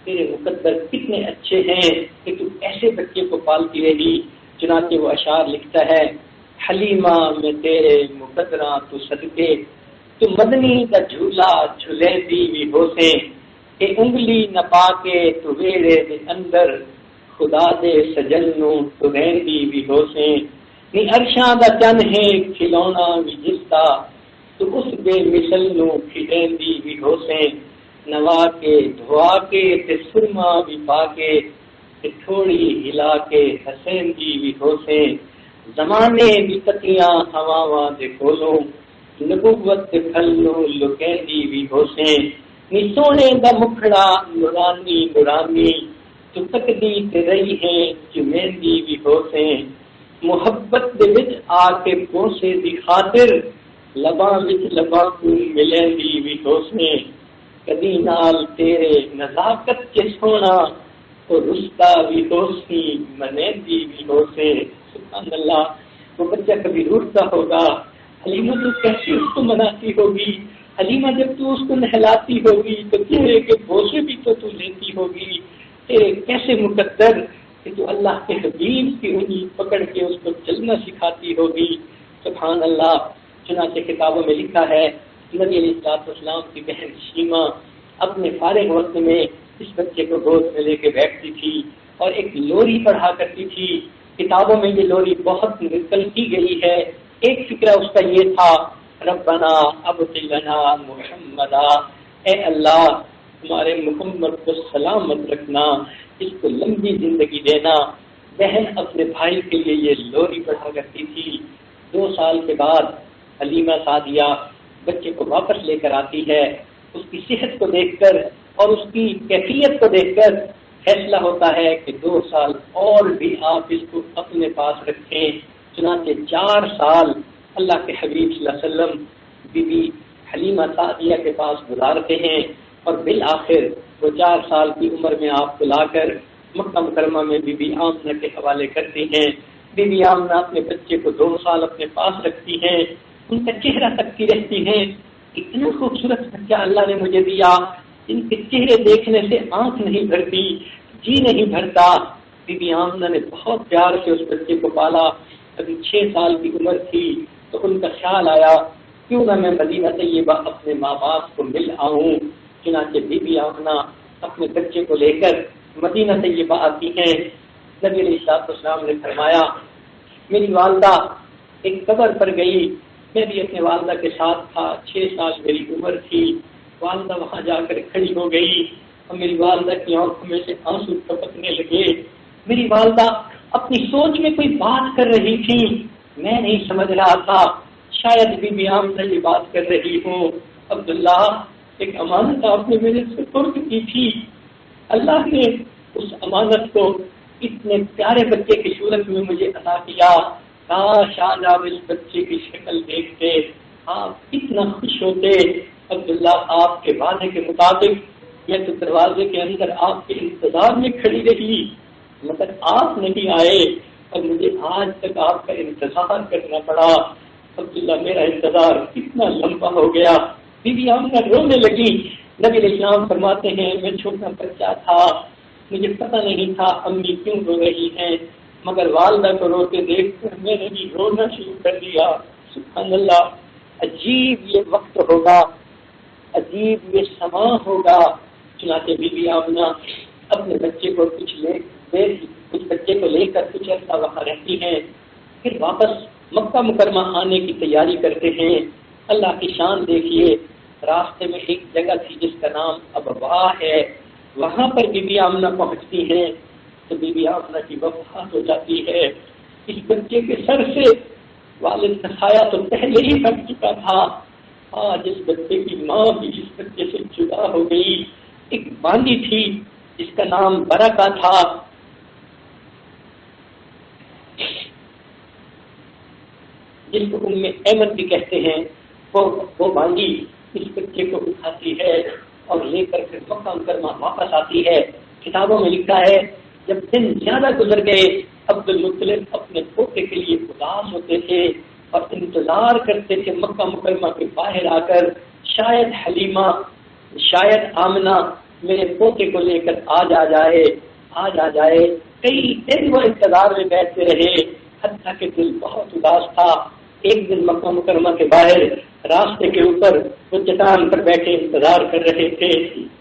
تیرے مقدر کتنے اچھے ہیں کہ تو ایسے بچے کو پالتی رہی۔ چنانچہ وہ اشعار لکھتا ہے، حلیمہ میں تیرے مقدراں تو صدقے، تو مدنی دا جھولا جھولے دی بھی ہوسے، کہ انگلی نہ پا کے تو ویڑے دے اندر، خدا دے سجنوں تو رہندی بھی ہوسے، نی عرشاں دا چن ہے کھلونا بھی جستا، تو اس بے مثل نو کھڑیندی بھی ہوسے، نوا کے دھوا کے تے سرما بھی پا کے، تے تھوڑی ہلا کے حسیندی بھی ہوسے، زمانے بھی پتیاں ہواواں دے کولوں، نبوت دے پھلوں لکیندی بھی ہوسے، نی سونے دا مکھڑا نورانی نورانی، تو تکدی تے رہی ہے چمیندی بھی ہوسے، محبت دے وچ آ کے پوسے دی خاطر، لباں وچ لباں کو ملیندی بھی ہوسے، کدی نال تیرے نزاکت کے سونا، اور رشتہ بھی ہوسی منیندی بھی ہوسے۔ سبحان اللہ، وہ بچہ کبھی روٹتا ہوگا، حلیمہ تو کیسے اس کو مناتی ہوگی، حلیمہ جب تو اس کو نہلاتی ہوگی تو چہرے کے بوسے بھی تو لیتی ہوگی، تیرے کیسے مقدر کہ تو اللہ کے حبیب کی انگلی پکڑ کے اس کو چلنا سکھاتی ہوگی۔ سبحان اللہ۔ چنانچہ کتابوں میں لکھا ہے نبی علیہ السلام کی بہن شیما اپنے فارغ وقت میں اس بچے کو گود میں لے کے بیٹھتی تھی اور ایک لوری پڑھا کرتی تھی۔ کتابوں میں یہ لوری بہت نقل کی گئی ہے۔ ایک فکرہ اس کا یہ تھا ربنا ابتلنا محمدا، اے اللہ ہمارے محمد کو سلامت رکھنا، اس کو لمبی زندگی دینا۔ بہن اپنے بھائی کے لیے یہ لوری پڑھا کرتی تھی۔ 2 سال کے بعد حلیمہ سعدیہ بچے کو واپس لے کر آتی ہے۔ اس کی صحت کو دیکھ کر اور اس کی کیفیت کو دیکھ کر فیصلہ ہوتا ہے کہ 2 سال اور بھی آپ اس کو اپنے پاس رکھیں۔ چنانچہ 4 سال اللہ کے حبیب صلی اللہ علیہ وسلم بی بی حلیمہ سعدیہ کے پاس گزارتے ہیں، اور بالآخر وہ 4 سال کی عمر میں آپ کو لا کر مکہ مکرمہ میں بی بی آمنہ کے حوالے کرتی ہیں۔ بی بی آمنہ اپنے بچے کو 2 سال اپنے پاس رکھتی ہیں، ان کا چہرہ تکتی رہتی ہیں، اتنا خوبصورت بچہ اللہ نے مجھے دیا، ان کے چہرے دیکھنے سے آنکھ نہیں بھرتی، جی نہیں بھرتا۔ بی بی آمنہ نے بہت پیار سے اس بچے کو پالا۔ ابھی 6 سال کی عمر تھی تو ان کا خیال آیا کیوں نہ میں مدینہ طیبہ اپنے ماں باپ کو مل آؤں۔ چنانچہ بی بی آمنہ اپنے بچے کو لے کر مدینہ طیبہ آتی ہیں۔ نبی علیہ السلام نے فرمایا میری والدہ ایک قبر پر گئی، میں بھی اپنے والدہ کے ساتھ تھا، 6 سال میری عمر تھی۔ والدہ وہاں جا کر کھڑی ہو گئی اور میری والدہ کی آنکھوں میں سے آنسو ٹپکنے لگے۔ میری والدہ اپنی سوچ میں کوئی بات کر رہی تھی، میں نہیں سمجھ رہا تھا، شاید بی بی آمنہ یہ بات کر رہی ہوں، عبداللہ ایک امانت آپ نے میرے سے ترک کی تھی، اللہ نے اس امانت کو اتنے پیارے بچے کی صورت میں مجھے عطا کیا۔ کاش آج آپ اس بچے کی شکل دیکھتے، آپ کتنا خوش ہوتے۔ عبداللہ آپ کے وعدے کے مطابق میں تو دروازے کے اندر آپ کے انتظار میں کھڑی رہی، مگر آپ نہیں آئے اور مجھے آج تک آپ کا انتظار کرنا پڑا۔ عبداللہ میرا انتظار کتنا لمبا ہو گیا۔ بی بی آمنہ رونے لگی۔ نبی علیہ السلام فرماتے ہیں میں چھوٹا بچہ تھا، مجھے پتہ نہیں تھا امی کیوں رو رہی ہیں، مگر والدہ کو روتے دیکھ کر میں نے بھی رونا شروع کر دیا۔ سبحان اللہ، عجیب یہ وقت ہوگا، عجیب یہ سما ہوگا۔ چنانچہ بی بی آمنہ اپنے بچے کو کچھ بچے کو لے کر کچھ عرصہ وہاں رہتی ہیں، پھر واپس مکہ مکرمہ آنے کی تیاری کرتے ہیں۔ اللہ کی شان دیکھیے، راستے میں ایک جگہ تھی جس کا نام ابوا ہے، وہاں پر بی بی آمنہ پہنچتی ہیں تو بی بی آمنہ کی وفات ہو جاتی ہے۔ اس بچے کے سر سے والد کا سایہ تو پہلے ہی ہٹ چکا تھا، آج اس بچے کی ماں بھی اس بچے سے جدا ہو گئی۔ ایک باندی تھی جس کا نام برکہ تھا، جس کو ام ایمن بھی کہتے ہیں، وہ باندی اس بچے کو اٹھاتی ہے اور لے کر پھر مکہ مکرمہ واپس آتی ہے۔ کتابوں میں لکھا ہے جب دن زیادہ گزر گئے عبد المطلب اپنے پوتے کے لیے اداس ہوتے تھے اور انتظار کرتے تھے مکہ مکرمہ کے باہر آ کر شاید حلیمہ، شاید آمنہ میرے پوتے کو لے کر آج آ جائے۔ کئی دن وہ انتظار میں بیٹھتے رہے، حتیٰ کہ دل بہت اداس تھا۔ ایک دن مکہ مکرمہ کے باہر راستے کے اوپر وہ چٹان پر بیٹھے انتظار کر رہے تھے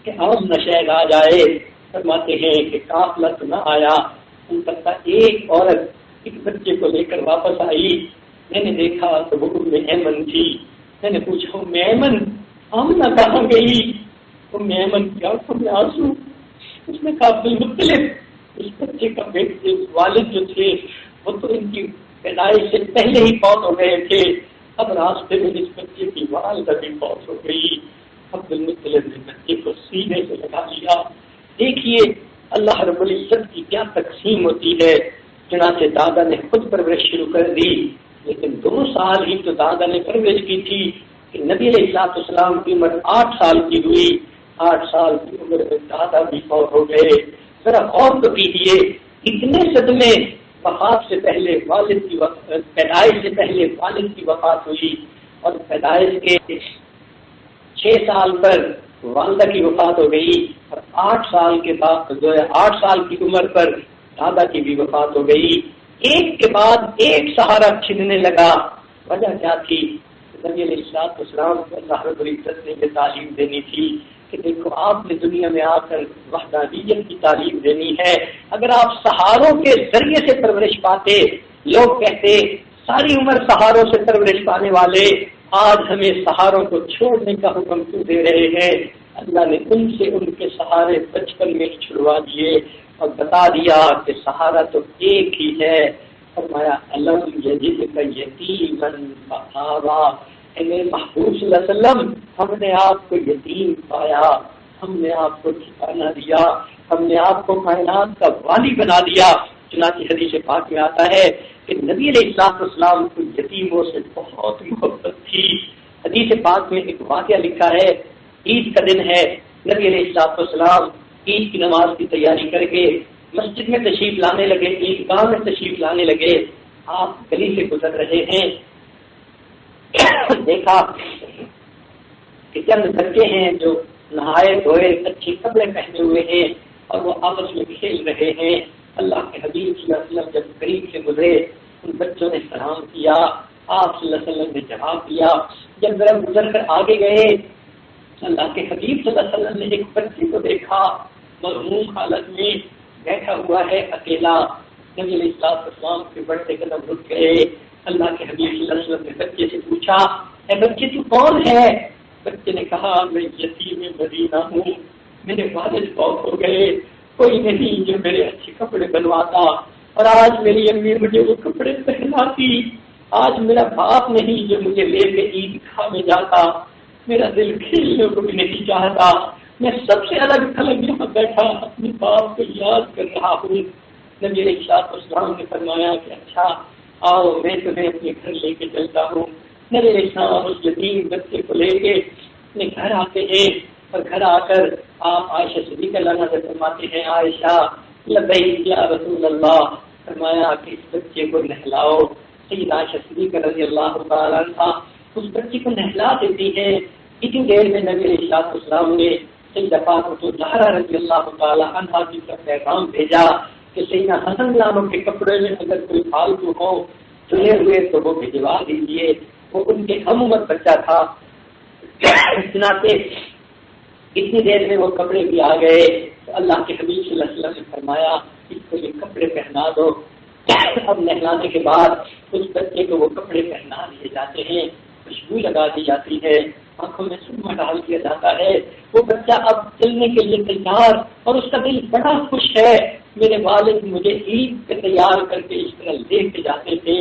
کہ آمنہ شاید آ جائے۔ فرماتے ہیں کہ قافلہ تو نہ آیا، ان پر ایک عورت ایک بچے کو لے کر واپس آئی۔ میں نے دیکھا تو وہ ام ایمن تھی۔ میں نے پوچھا ام ایمن آمنہ کہاں گئی؟ ام ایمن کی آنکھوں میں آنسو۔ اس نے کہا عبد المطلب اس بچے کا بیٹے والد جو تھے وہ تو ان کی پیدائش سے پہلے ہی فوت ہو گئے تھے، اب راستے میں اس بچے کی والدہ بھی فوت ہو گئی۔ عبد المطلب نے بچے کو سینے سے لگا لیا۔ دیکھیے اللہ رب العزت کی کیا تقسیم ہوتی ہے۔ چنانچہ دادا نے خود پرورش شروع کر دی، لیکن 2 سال ہی تو دادا نے پرورش کی تھی کہ نبی علیہ السلام کی عمر 8 سال کی ہوئی۔ 8 سال کی عمر میں دادا بھی فوت ہو گئے۔ ذرا غور تو کیجیے، اتنے صدمے، وفات سے پہلے والد کی پیدائش سے پہلے والد کی وفات ہوئی اور پیدائش کے 6 سال پر والدہ کی وفات ہو گئی اور 8 سال کے بعد 8 سال کی عمر پر دادا کی بھی وفات ہو گئی۔ ایک کے بعد ایک سہارا چھننے لگا۔ وجہ کیا تھی؟ نبی علیہ السلام کو اللہ رب العزت نے یہ تعلیم دینی تھی کہ دیکھو آپ نے دنیا میں آ کر وحدانیت کی تعلیم دینی ہے۔ اگر آپ سہاروں کے ذریعے سے پرورش پاتے، لوگ کہتے ساری عمر سہاروں سے پرورش پانے والے آج ہمیں سہاروں کو چھوڑنے کا حکم کیوں دے رہے ہیں؟ اللہ نے ان سے ان کے سہارے بچپن میں چھڑوا دیے اور بتا دیا کہ سہارا تو ایک ہی ہے۔ فرمایا الم یجدک یتیما فآویٰ، اے میرے محبوب صلی اللہ علیہ وسلم، ہم نے آپ کو یتیم پایا، ہم نے آپ کو ٹھکانہ دیا، ہم نے آپ کو کائنات کا والی بنا دیا۔ چنانچہ حدیث پاک میں آتا ہے کہ نبی علیہ السلام کو یتیموں سے بہت محبت تھی۔ حدیث پاک میں ایک واقعہ لکھا ہے، عید کا دن ہے، نبی علیہ السلام عید کی نماز کی تیاری کر کے مسجد میں تشریف لانے لگے، عیدگاہ میں تشریف لانے لگے۔ آپ گلی سے گزر رہے ہیں، دیکھا کہ چند بچے ہیں جو نہائے دھوئے اچھے کپڑے پہنے ہوئے ہیں اور وہ آپس میں کھیل رہے ہیں۔ اللہ کے حبیب صلی اللہ علیہ وسلم جب قریب سے گزرے، ان بچوں نے سلام کیا، آپ صلی اللہ علیہ وسلم نے جواب دیا۔ جب ذرا گزر کر آگے گئے، اللہ کے حبیب صلی اللہ علیہ وسلم نے ایک بچے کو دیکھا، مغموم حالت میں بیٹھا ہوا ہے اکیلا۔ نبی علیہ السلام کے بڑھتے قدم رک گئے۔ اللہ کے حبیب صلی اللہ علیہ وسلم نے بچے سے پوچھا، اے بچے تو کون ہے؟ بچے نے کہا، میں یتیم مدینہ ہوں، میرے والد فوت ہو گئے، کوئی نہیں جو میرے اچھے کپڑے بنواتا، اور آج میری امی مجھے وہ کپڑے پہناتی، آج میرا باپ نہیں جو مجھے لے کے عیدگاہ میں جاتا، میرا دل کھیلنے کو بھی نہیں چاہتا، میں سب سے الگ تھلگ یہاں بیٹھا اپنے باپ کو یاد کر رہا ہوں۔ نبی علیہ السلام نے فرمایا کہ اچھا آؤ میں تمہیں اپنے گھر لے کے چلتا ہوں۔ نبی علیہ السلام اس یتیم بچے کو لے کے اپنے گھر آتے ہیں، اور گھر آ کر آپ عائشہ صدیقہ عنہا سے فرماتے ہیں، عائشہ لبیک یا رسول اللہ، فرمایا کہ اس بچے کو نہلاؤ۔ سیدہ عائشہ صدیقہ رضی اللہ تعالیٰ عنہا اس بچے کو نہلا دیتی ہے۔ اتنی دیر میں نبی علیہ السلام نے سیدہ فاطمہ زہرا رضی اللہ تعالیٰ عنہا کی طرف پیغام بھیجا کہ سیدنا حسن غلاموں کے کپڑے میں اگر کوئی فالتو ہو چنے ہوئے تو وہ بھجوا دیجیے، وہ ان کے ہم عمر بچہ تھا۔ چنانچہ اتنی دیر میں وہ کپڑے بھی آ گئے تو اللہ کے حبیب صلی اللہ علیہ وسلم نے فرمایا اس کو یہ کپڑے پہنا دو۔ اب نہلانے کے بعد اس بچے کو وہ کپڑے پہنا دیے جاتے ہیں، خوشبو لگا دی جاتی ہے، آنکھوں میں سرما ڈال دیا جاتا ہے، وہ بچہ اب چلنے کے لیے تیار اور اس کا دل بڑا خوش ہے۔ میرے والد مجھے عید پہ تیار کر کے اس طرح لے کے جاتے تھے۔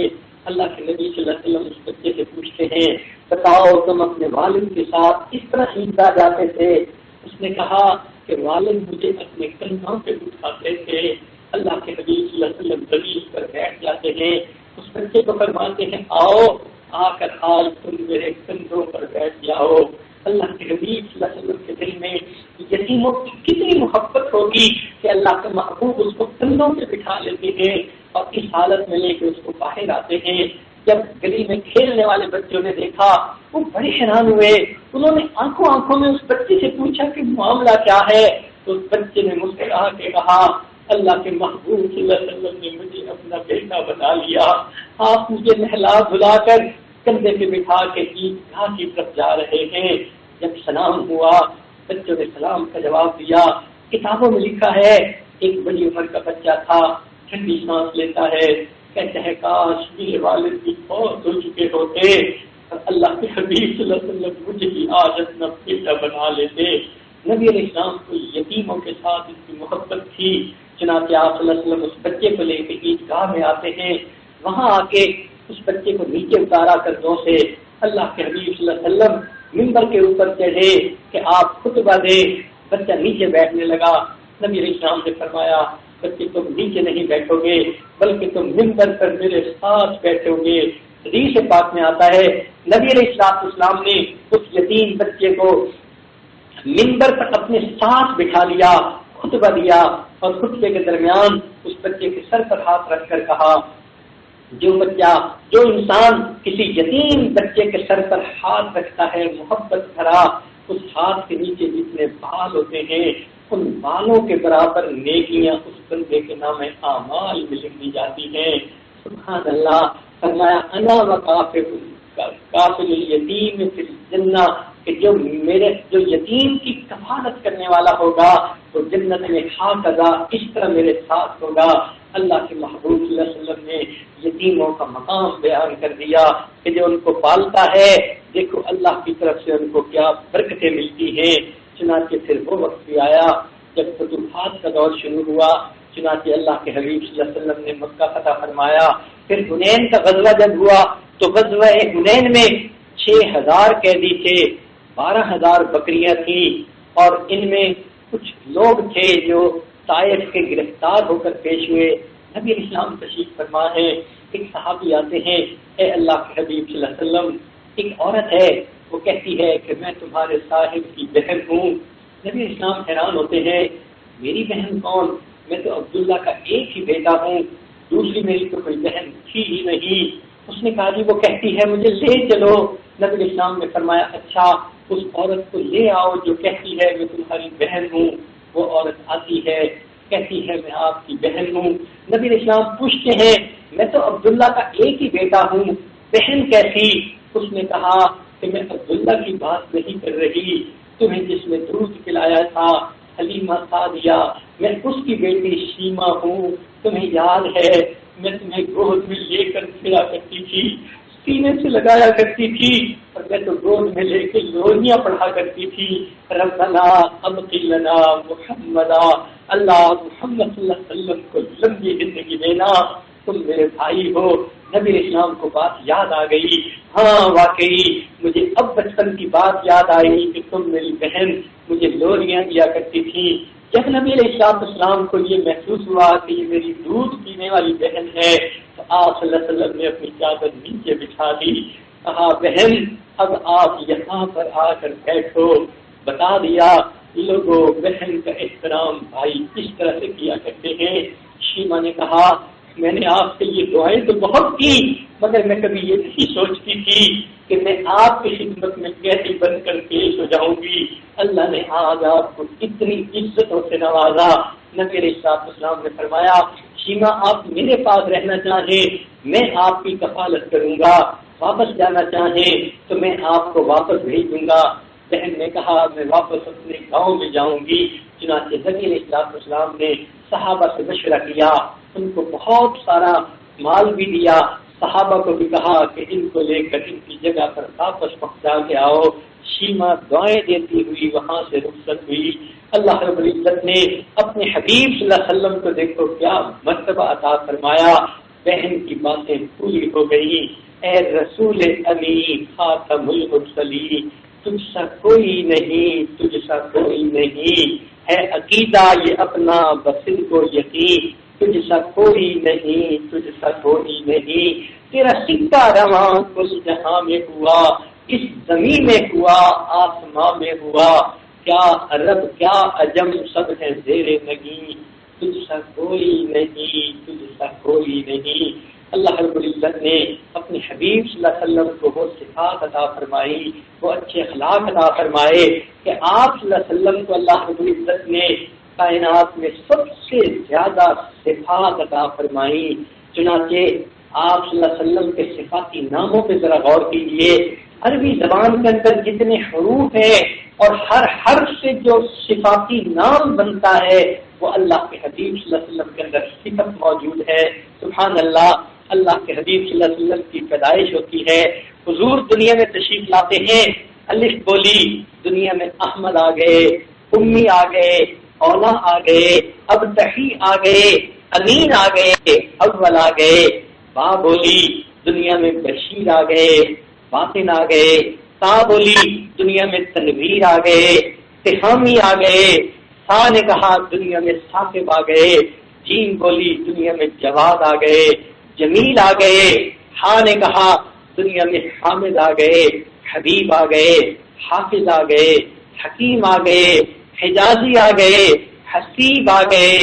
اللہ کے نبی صلی اللہ علیہ وسلم اس بچے سے پوچھتے ہیں، بتاؤ تم اپنے والد کے ساتھ اس طرح عیدگاہ جاتے تھے؟ اس نے کہا کہ والد مجھے اپنے کندھوں پہ اٹھاتے تھے۔ اللہ کے حبیب صلی اللہ علیہ وسلم زمین پر بیٹھ جاتے ہیں، اس بچے کو فرماتے ہیں آؤ آ کر آج تم میرے کندھوں پر بیٹھ جاؤ۔ اللہ کے حبیب صلی اللہ علیہ وسلم کے دل میں یتیموں کی کتنی محبت ہوگی کہ اللہ کے محبوب اس کو کندھوں پہ بٹھا لیتے ہیں اور اس حالت میں لے کے اس کو باہر آتے ہیں۔ جب گلی میں کھیلنے والے بچوں نے دیکھا وہ بڑے حیران ہوئے، انہوں نے آنکھوں میں اس بچے سے پوچھا کہ معاملہ کیا ہے؟ تو اس بچے نے مسکرا کے کہا، اللہ کے محبوب صلی اللہ علیہ وسلم نے مجھے اپنا بیٹا بنا لیا، آپ مجھے نہلا دھلا کر کندھے پہ بٹھا کے عیدگاہ کی طرف جا رہے ہیں۔ جب سلام ہوا بچوں نے سلام کا جواب دیا۔ کتابوں میں لکھا ہے ایک بڑی عمر کا بچہ تھا، ٹھنڈی سانس لیتا ہے، کہتے ہیں کاش میرے والد بھی بہت ہو چکے ہوتے اور اللہ کے حبیب صلی اللہ علیہ وسلم مجھے بھی آج اپنا بیٹا بنا لیتے۔ نبی علیہ السلام کو یتیموں کے ساتھ اس کی محبت تھی، چنانچہ آپ صلی اللہ علیہ وسلم اس بچے کو لے کے عیدگاہ میں آتے ہیں۔ وہاں آ کے اس بچے کو نیچے اتارا کردوں سے اللہ کے حبیب صلی اللہ علیہ وسلم ممبر کے اوپر چڑھے کہ آپ خطبہ دے۔ بچہ نیچے بیٹھنے لگا۔ نبی علیہ السلام نے فرمایا بچے تم نیچے نہیں بیٹھو گے بلکہ تم ممبر پر میرے ساتھ بیٹھو گے۔ حدیث پاک میں آتا ہے نبی علیہ السلام نے اس یتیم بچے کو ممبر پر اپنے ساتھ بٹھا لیا، خطبہ دیا اور خطبے کے درمیان اس بچے کے سر پر ہاتھ رکھ کر کہا، جو انسان کسی یتیم بچے کے سر پر ہاتھ رکھتا ہے محبت بھرا، اس ہاتھ کے نیچے جتنے بال ہوتے ہیں ان بالوں کے برابر نیکیاں اس بندے کے نام اعمال میں لکھی جاتی ہیں۔ سبحان اللہ۔ فرمایا انا وکافل الیتیم فی الجنہ، کہ جو یتیم کی کفالت کرنے والا ہوگا تو جنت میں ہاکذا اس طرح میرے ساتھ ہوگا۔ اللہ کے محبوب صلی اللہ علیہ وسلم نے یتیموں کا مقام بیان کر دیا کہ جو ان کو پالتا ہے دیکھو اللہ کی طرف سے ان کو کیا برکتیں ملتی ہیں۔ چنانچہ پھر وہ وقت بھی آیا جب فتوحات کا دور شروع ہوا، چنانچہ اللہ کے حبیب صلی اللہ علیہ وسلم نے مکہ فتح فرمایا۔ پھر حنین کا غزوہ جب ہوا تو غزوہ حنین میں 6000 قیدی تھے، 12000 بکریاں تھیں، اور ان میں کچھ لوگ تھے جو طائف کے گرفتار ہو کر پیش ہوئے۔ نبی اسلام تشریف فرما ہے، ایک صحابی آتے ہیں، اے اللہ کے حبیب صلی اللہ علیہ وسلم، ایک عورت ہے، وہ کہتی ہے کہ میں تمہارے صاحب کی بہن ہوں۔ نبی اسلام حیران ہوتے ہیں، میری بہن کون؟ میں تو عبداللہ کا ایک ہی بیٹا ہوں، دوسری میری تو کوئی بہن تھی ہی نہیں۔ اس نے کہا جی وہ کہتی ہے مجھے لے چلو۔ نبی اسلام نے فرمایا اچھا اس عورت کو لے آؤ جو کہتی ہے میں تمہاری بہن ہوں۔ وہ عورت آتی ہے، کہتی ہے میں آپ کی بہن ہوں۔ نبی اسلام پوچھتے ہیں میں تو عبداللہ کا ایک ہی بیٹا ہوں، بہن کیسی؟ اس نے کہا کہ میں عبداللہ کی بات نہیں کر رہی، تمہیں جس نے دودھ پلایا تھا حلیمہ سعدیہ، میں اس کی بیٹی شیما ہوں۔ تمہیں یاد ہے میں تمہیں گود میں لے کر پھرا کرتی تھی، سینے سے لگایا کرتی تھی، اور میں تو گود میں لے کے لوریاں پڑھا کرتی تھی، ربنا ابقی لنا محمدا، اللہ محمد صلی اللہ علیہ وسلم کو لمبی زندگی دینا، تم میرے بھائی ہو۔ نبی اسلام کو بات یاد آ گئی، ہاں واقعی مجھے اب بچپن کی بات یاد آئی کہ تم میری بہن مجھے لوریاں دیا کرتی تھی۔ جب نبی علیہ السلام کو یہ محسوس ہوا کہ یہ میری دودھ پینے والی بہن ہے تو آپ صلی اللہ علیہ وسلم نے اپنی چادر نیچے بچھا دی، کہا بہن اب آپ یہاں پر آ کر بیٹھو۔ بتا دیا لوگوں بہن کا احترام بھائی اس طرح سے کیا کرتے ہیں۔ شیما نے کہا میں نے آپ سے یہ دعائیں تو بہت کی، مگر میں کبھی یہ نہیں سوچتی تھی کہ میں آپ کی خدمت میں کیسے بن کر پیش ہو جاؤں گی۔ اللہ نے آج آپ کو اتنی عزتوں سے نوازا۔ نبی علیہ السلام نے فرمایا شیما آپ میرے پاس رہنا چاہیں میں آپ کی کفالت کروں گا، واپس جانا چاہیں تو میں آپ کو واپس بھیج دوں گا۔ بہن نے کہا میں واپس اپنے گاؤں میں جاؤں گی۔ چنانچہ نبی علیہ السلام نے صحابہ سے مشورہ کیا، ان کو بہت سارا مال بھی دیا، صحابہ کو بھی کہا کہ ان کو لے کر ان کی جگہ پر واپس پہنچا کے آؤ۔ شیما دعائیں دیتی ہوئی وہاں سے رخصت ہوئی۔ اللہ رب العزت نے اپنے حبیب صلی اللہ علیہ وسلم کو دیکھو کیا مرتبہ عطا فرمایا، بہن کی باتیں پوری ہو گئی۔ اے رسول امین خاتم المرسلین، تجھ سا کوئی نہیں، تجھ سا کوئی نہیں ہے عقیدہ یہ اپنا بسن کو یقین، تجھ سا کوئی نہیں، تجھ سا کوئی نہیں، تیرا سکہ رواں کل جہاں میں ہوا، اس زمین میں ہوا آسماں میں ہوا، کیا عرب کیا عجم سب ہے زیر نگیں، تجھ سا کوئی نہیں، تجھ سا کوئی نہیں۔ اللہ رب العزت نے اپنے حبیب صلی اللہ علیہ وسلم کو وہ صفات عطا فرمائی، وہ اچھے اخلاق عطا فرمائے کہ آپ صلی اللہ علیہ وسلم کو اللہ رب العزت نے کائنات میں سب سے زیادہ صفات عطا فرمائی۔ چنانچہ آپ صلی اللہ علیہ وسلم کے صفاتی ناموں پہ ذرا غور کیجیے۔ عربی زبان کے اندر جتنے حروف ہیں اور ہر حرف سے جو صفاتی نام بنتا ہے وہ اللہ کے حبیب صلی اللہ علیہ وسلم کے اندر صفت موجود ہے۔ سبحان اللہ، اللہ کے حبیب صلی اللہ علیہ وسلم کی پیدائش ہوتی ہے، حضور دنیا میں تشریف لاتے ہیں، الف بولی دنیا میں احمد آ گئے، امی آ گئے، اولا آ گئے، ابتحی آ گئے، امین آ گئے، اول آ گئے، با بولی دنیا میں بشیر آ گئے، باطن آ گئے، تا بولی دنیا میں تنویر آ گئے، تہامی آ گئے، سا نے کہا دنیا میں ثاقب آ گئے، جیم بولی دنیا میں جواد آ گئے، جمیل آ گئے، ہا نے کہا دنیا میں حامد آ گئے، حبیب آ گئے، حافظ آ گئے، حکیم آ گئے، حجازی آ گئے، حسیب آ گئے،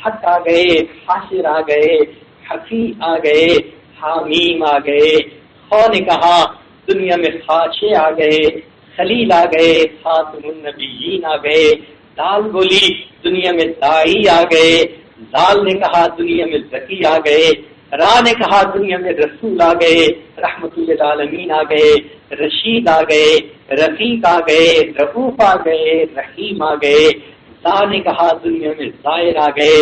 حق آ گئے، حاشر آ گئے، حفیظ آ گئے، حامیم آ گئے، خو نے کہا دنیا میں خاشع آ گئے، خلیل آ گئے، خاتم النبیین آ گئے، دال بولی دنیا میں دائی آ گئے، زال نے کہا دنیا میں ذکی آ گئے، را نے کہا دنیا میں رسول آ گئے، رحمت للعالمین آ گئے، رشید آ گئے، رفیق آ گئے، رؤوف آ گئے، رحیم آ گئے، زا نے کہا دنیا میں زائر آ گئے،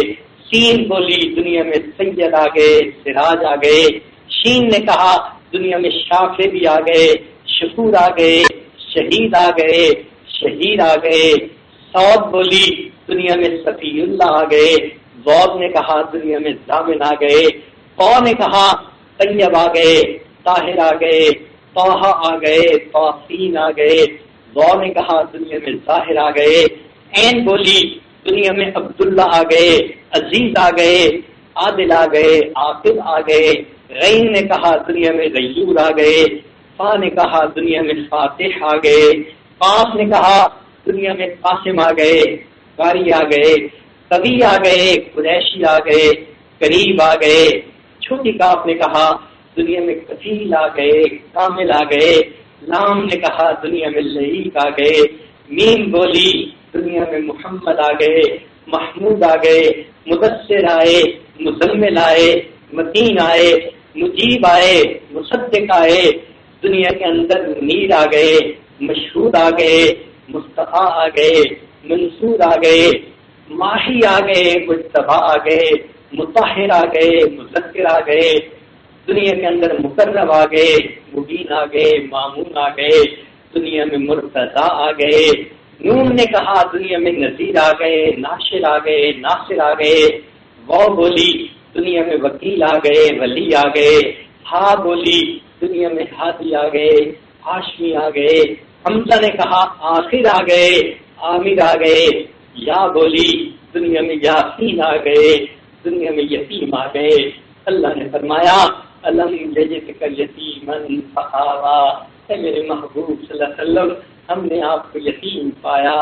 سین بولی دنیا میں سید آ گئے، سراج آ گئے، شین نے کہا دنیا میں شافع بھی آ گئے، شکور آ گئے، شہید آ گئے، شہید آ گئے۔ صاد بولی دنیا میں صفی اللہ آ گئے۔ ضاد نے کہا دنیا میں ضامن آ گئے۔ قا نے کہا طیب آ گئے، طاہر آ گئے، طہ آ گئے، طاسین آ گئے۔ ضا نے کہا دنیا میں ظاہر آ گئے۔ عین بولی دنیا میں عبداللہ آ گئے، عزیز آ گئے، عادل آ گئے، عاقل آ گئے۔ غین نے کہا دنیا میں غیور آ گئے۔ فا نے کہا دنیا میں فاتح آ گئے۔ قاف نے کہا دنیا میں قاسم آ گئے، قاری آ گئے، قوی آ گئے، قریشی آ گئے، قریب آ گئے۔ چھوٹی کاف نے کہا دنیا میں کفیل آ گئے، کامل آ گئے۔ لام نے کہا دنیا میں لعیق آ گئے۔ میم بولی دنیا میں محمد آ گئے، محمود آ گئے، مدثر آئے، مزمل آئے، متین آئے، مجیب آئے، مصدق آئے۔ دنیا کے اندر منیر آ گئے، مشہود آ گئے، مصطفیٰ آ گئے، منصور آ گئے، ماہی آ گئے، مجتبی آ گئے، مطہر آ گئے، مذکر آ گئے۔ دنیا کے اندر مقرب آ گئے، مبین آ گئے، مامون آ گئے۔ دنیا میں مرتضی آ گئے۔ نون نے کہا دنیا میں نذیر آ گئے، ناشر آ گئے، ناصر آ گئے۔ وہ بولی دنیا میں وکیل آ گئے، ولی آ گئے۔ ہا بولی دنیا میں ہادی آ گئے، ہاشمی آ گئے۔ حمزہ نے کہا آخر آ گئے، عامر آ گئے۔ یا بولی دنیا میں یاسین آ گئے، دنیا میں یتیم آ گئے۔ اللہ نے فرمایا الم یجدک یتیما فآویٰ، اے میرے محبوب صلی اللہ علیہ وسلم ہم نے آپ کو یتیم پایا،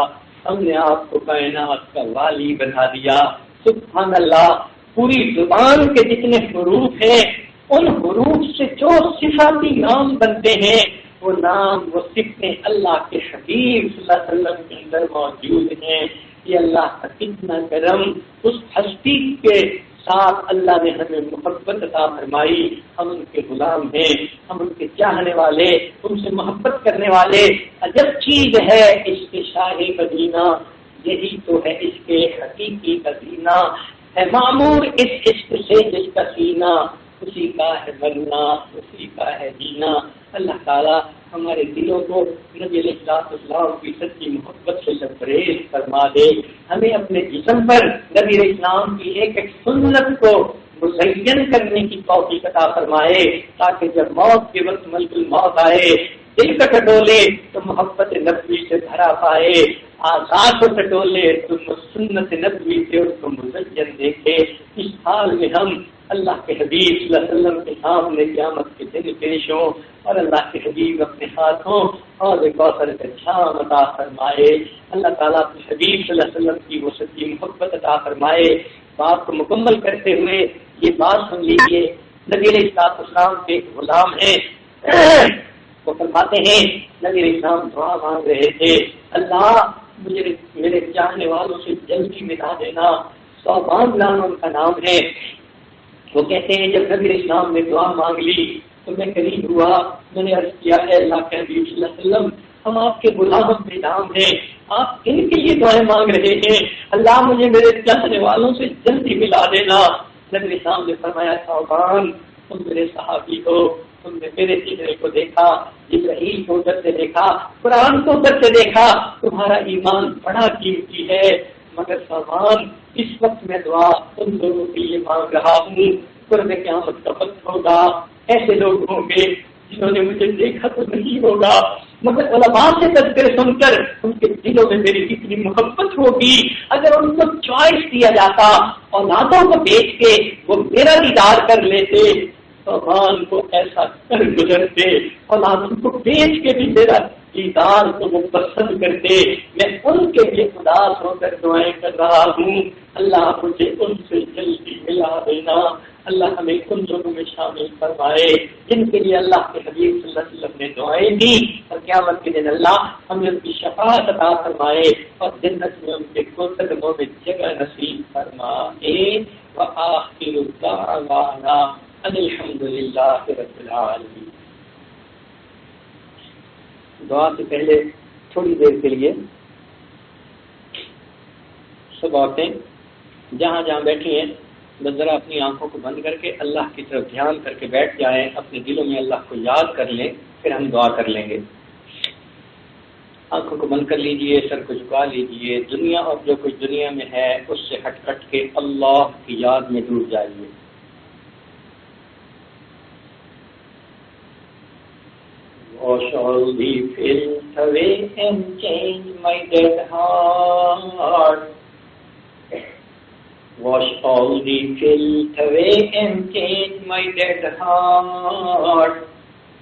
ہم نے آپ کو کائنات کا والی بنا دیا۔ سبحان اللہ، پوری زبان کے جتنے حروف ہیں ان حروف سے جو صفاتی نام بنتے ہیں وہ نام وہ صفتیں اللہ کے حبیب صلی اللہ علیہ وسلم کے اندر موجود ہیں۔ یہ اللہ کا کتنا کرم، اس ہستی کے ساتھ اللہ نے ہمیں محبت عطا فرمائی۔ ہم ان کے غلام ہیں، ہم ان کے چاہنے والے، ان سے محبت کرنے والے۔ عجب چیز ہے عشق شاہ مدینہ، یہی تو ہے عشق حقیقی کا سینہ، ہے معمور اس عشق سے جس کا سینہ، اسی کا ہے مرنا اسی کا ہے جینا۔ اللہ تعالیٰ ہمارے دلوں کو نبی علیہ السلام کی سچی محبت سے لبریز فرما دے، ہمیں اپنے جسم پر نبی علیہ السلام کی ایک ایک سنت کو مزین کرنے کی توفیق عطا فرمائے، تاکہ جب موت کے وقت ملک الموت آئے دل کا ٹٹولے تو محبت نبوی سے بھرا پائے، آزاد کو ٹٹولے تو سنت نبوی سے اس کو مزین دیکھے۔ اس حال میں ہم اللہ کے حبیب صلی اللہ علیہ وسلم کے سامنے قیامت کے دن پیش ہوں اور اللہ کے حبیب اپنے ہاتھوں اور کوثر کا جام عطا فرمائے۔ اللہ تعالیٰ اپنے حبیب صلی اللہ علیہ وسلم کی وہ سچی محبت عطا فرمائے۔ بات کو مکمل کرتے ہوئے یہ بات سن لیجیے، نبی علیہ السلام کے غلام ہیں، وہ فرماتے ہیں نبی علیہ السلام دعا مانگ رہے تھے، اللہ مجھے میرے چاہنے والوں سے جلدی ملا دینا۔ صوبان نام ان کا نام ہے۔ وہ کہتے ہیں جب نبی علیہ السلام نے دعا مانگ لی تو میں قریب ہوا، میں نے عرض کیا ہے اللہ کے حبیب صلی اللہ علیہ وسلم ہم آپ کے غلام بے نام ہیں، آپ کن کے لیے دعائیں مانگ رہے ہیں؟ اللہ مجھے میرے چاہنے والوں سے جلدی ملا دینا۔ نبی علیہ السلام نے فرمایا صوبان تم میرے صحابی ہو، تم نے میرے چہرے کو دیکھا، جبرائیل کو ادھر سے دیکھا، قرآن کو ادھر سے دیکھا، تمہارا ایمان بڑا قیمتی ہے، مگر صوبان اس وقت میں دعا تم لوگوں کے لیے مانگ رہا ہوں، قرب قیامت کا وقت ہوگا، ایسے لوگ ہوں گے جنہوں نے مجھے دیکھا تو نہیں ہوگا، مگر علماء سے تذکرے سن کر ان کے دلوں میں میری کتنی محبت ہوگی۔ اگر ان کو چوائس دیا جاتا اولادوں کو بیچ کے وہ میرا دیدار کر لیتے، صوبان کو ایسا کر گزرتے، اولادوں کو بیچ کے بھی میرا دیدار کو وہ پسند کرتے۔ میں ان کے لیے اداس ہو کر دعائیں کر رہا ہوں، اللہ مجھے ان سے جلدی ملا دینا۔ اللہ ہمیں ان لوگوں میں شامل فرمائے جن کے لیے اللہ کے حبیب صلی اللہ علیہ وسلم نے دعائیں دی، اور قیامت کے دن اللہ ہمیں ان کی شفاعت عطا فرمائے اور جنت میں ان کے قدموں میں جگہ نصیب فرمائے۔ وآخر دعوانا ان الحمد للہ رب العالمین۔ دعا سے پہلے تھوڑی دیر کے لیے سب عورتیں جہاں جہاں بیٹھی ہیں بس ذرا اپنی آنکھوں کو بند کر کے اللہ کی طرف دھیان کر کے بیٹھ جائیں، اپنے دلوں میں اللہ کو یاد کر لیں، پھر ہم دعا کر لیں گے۔ آنکھوں کو بند کر لیجئے، سر کو جھکا لیجئے، دنیا اور جو کچھ دنیا میں ہے اس سے ہٹ کٹ کے اللہ کی یاد میں ڈوب جائیے۔ Wash all the filth away and change my dead heart. Wash all the filth away and change my dead heart.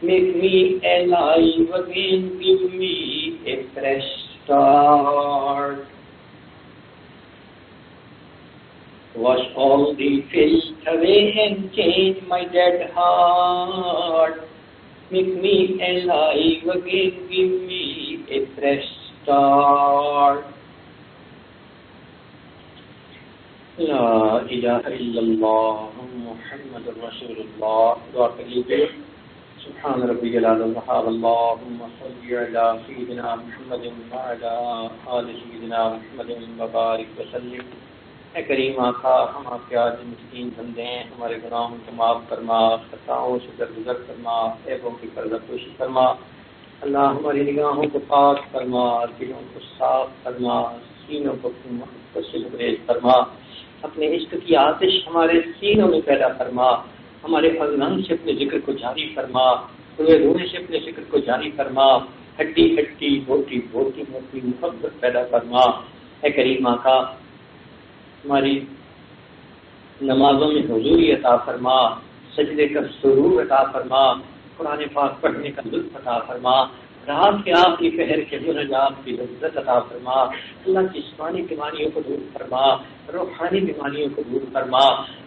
Make me alive again, give me a fresh start. Wash all the filth away and change my dead heart. Make me alive again, give me a fresh start. La ilaha illallah Muhammad Rasulullah. Dua kali Subhan Rabbiyal A'la Wahhab. Allahumma salli ala Sayyidina Muhammadin wa ala ali Sayyidina Muhammadin wa barik wa sallim. اے کریم آقا، ہم آپ کے عاجز مسکین بندے ہیں، ہمارے گناہوں کو معاف فرما، خطاؤں سے درگزر فرما، عیبوں کی پردہ پوشی فرما۔ اللہ ہماری نگاہوں کو پاک فرما، دلوں کو صاف فرما، سینوں کو اپنی محبت سے لبریز فرما، اپنے عشق کی آتش ہمارے سینوں میں پیدا فرما، ہمارے اذان سے اپنے ذکر کو جاری فرما، روئے روئے سے اپنے ذکر کو جاری فرما، ہڈی ہڈی بوٹی بوٹی میں اپنی محبت پیدا فرما۔ اے کریم آقا، ہماری نمازوں میں حضوری عطا فرما، سجدے کا سرور عطا فرما، قرآن پاک پڑھنے کا لطف عطا فرما، رات کے آخری پہر کے مناجات کی لذت عطا فرما۔ اللہ جسمانی بیماریوں کو دور فرما، روحانی بیماریوں کو دور فرما۔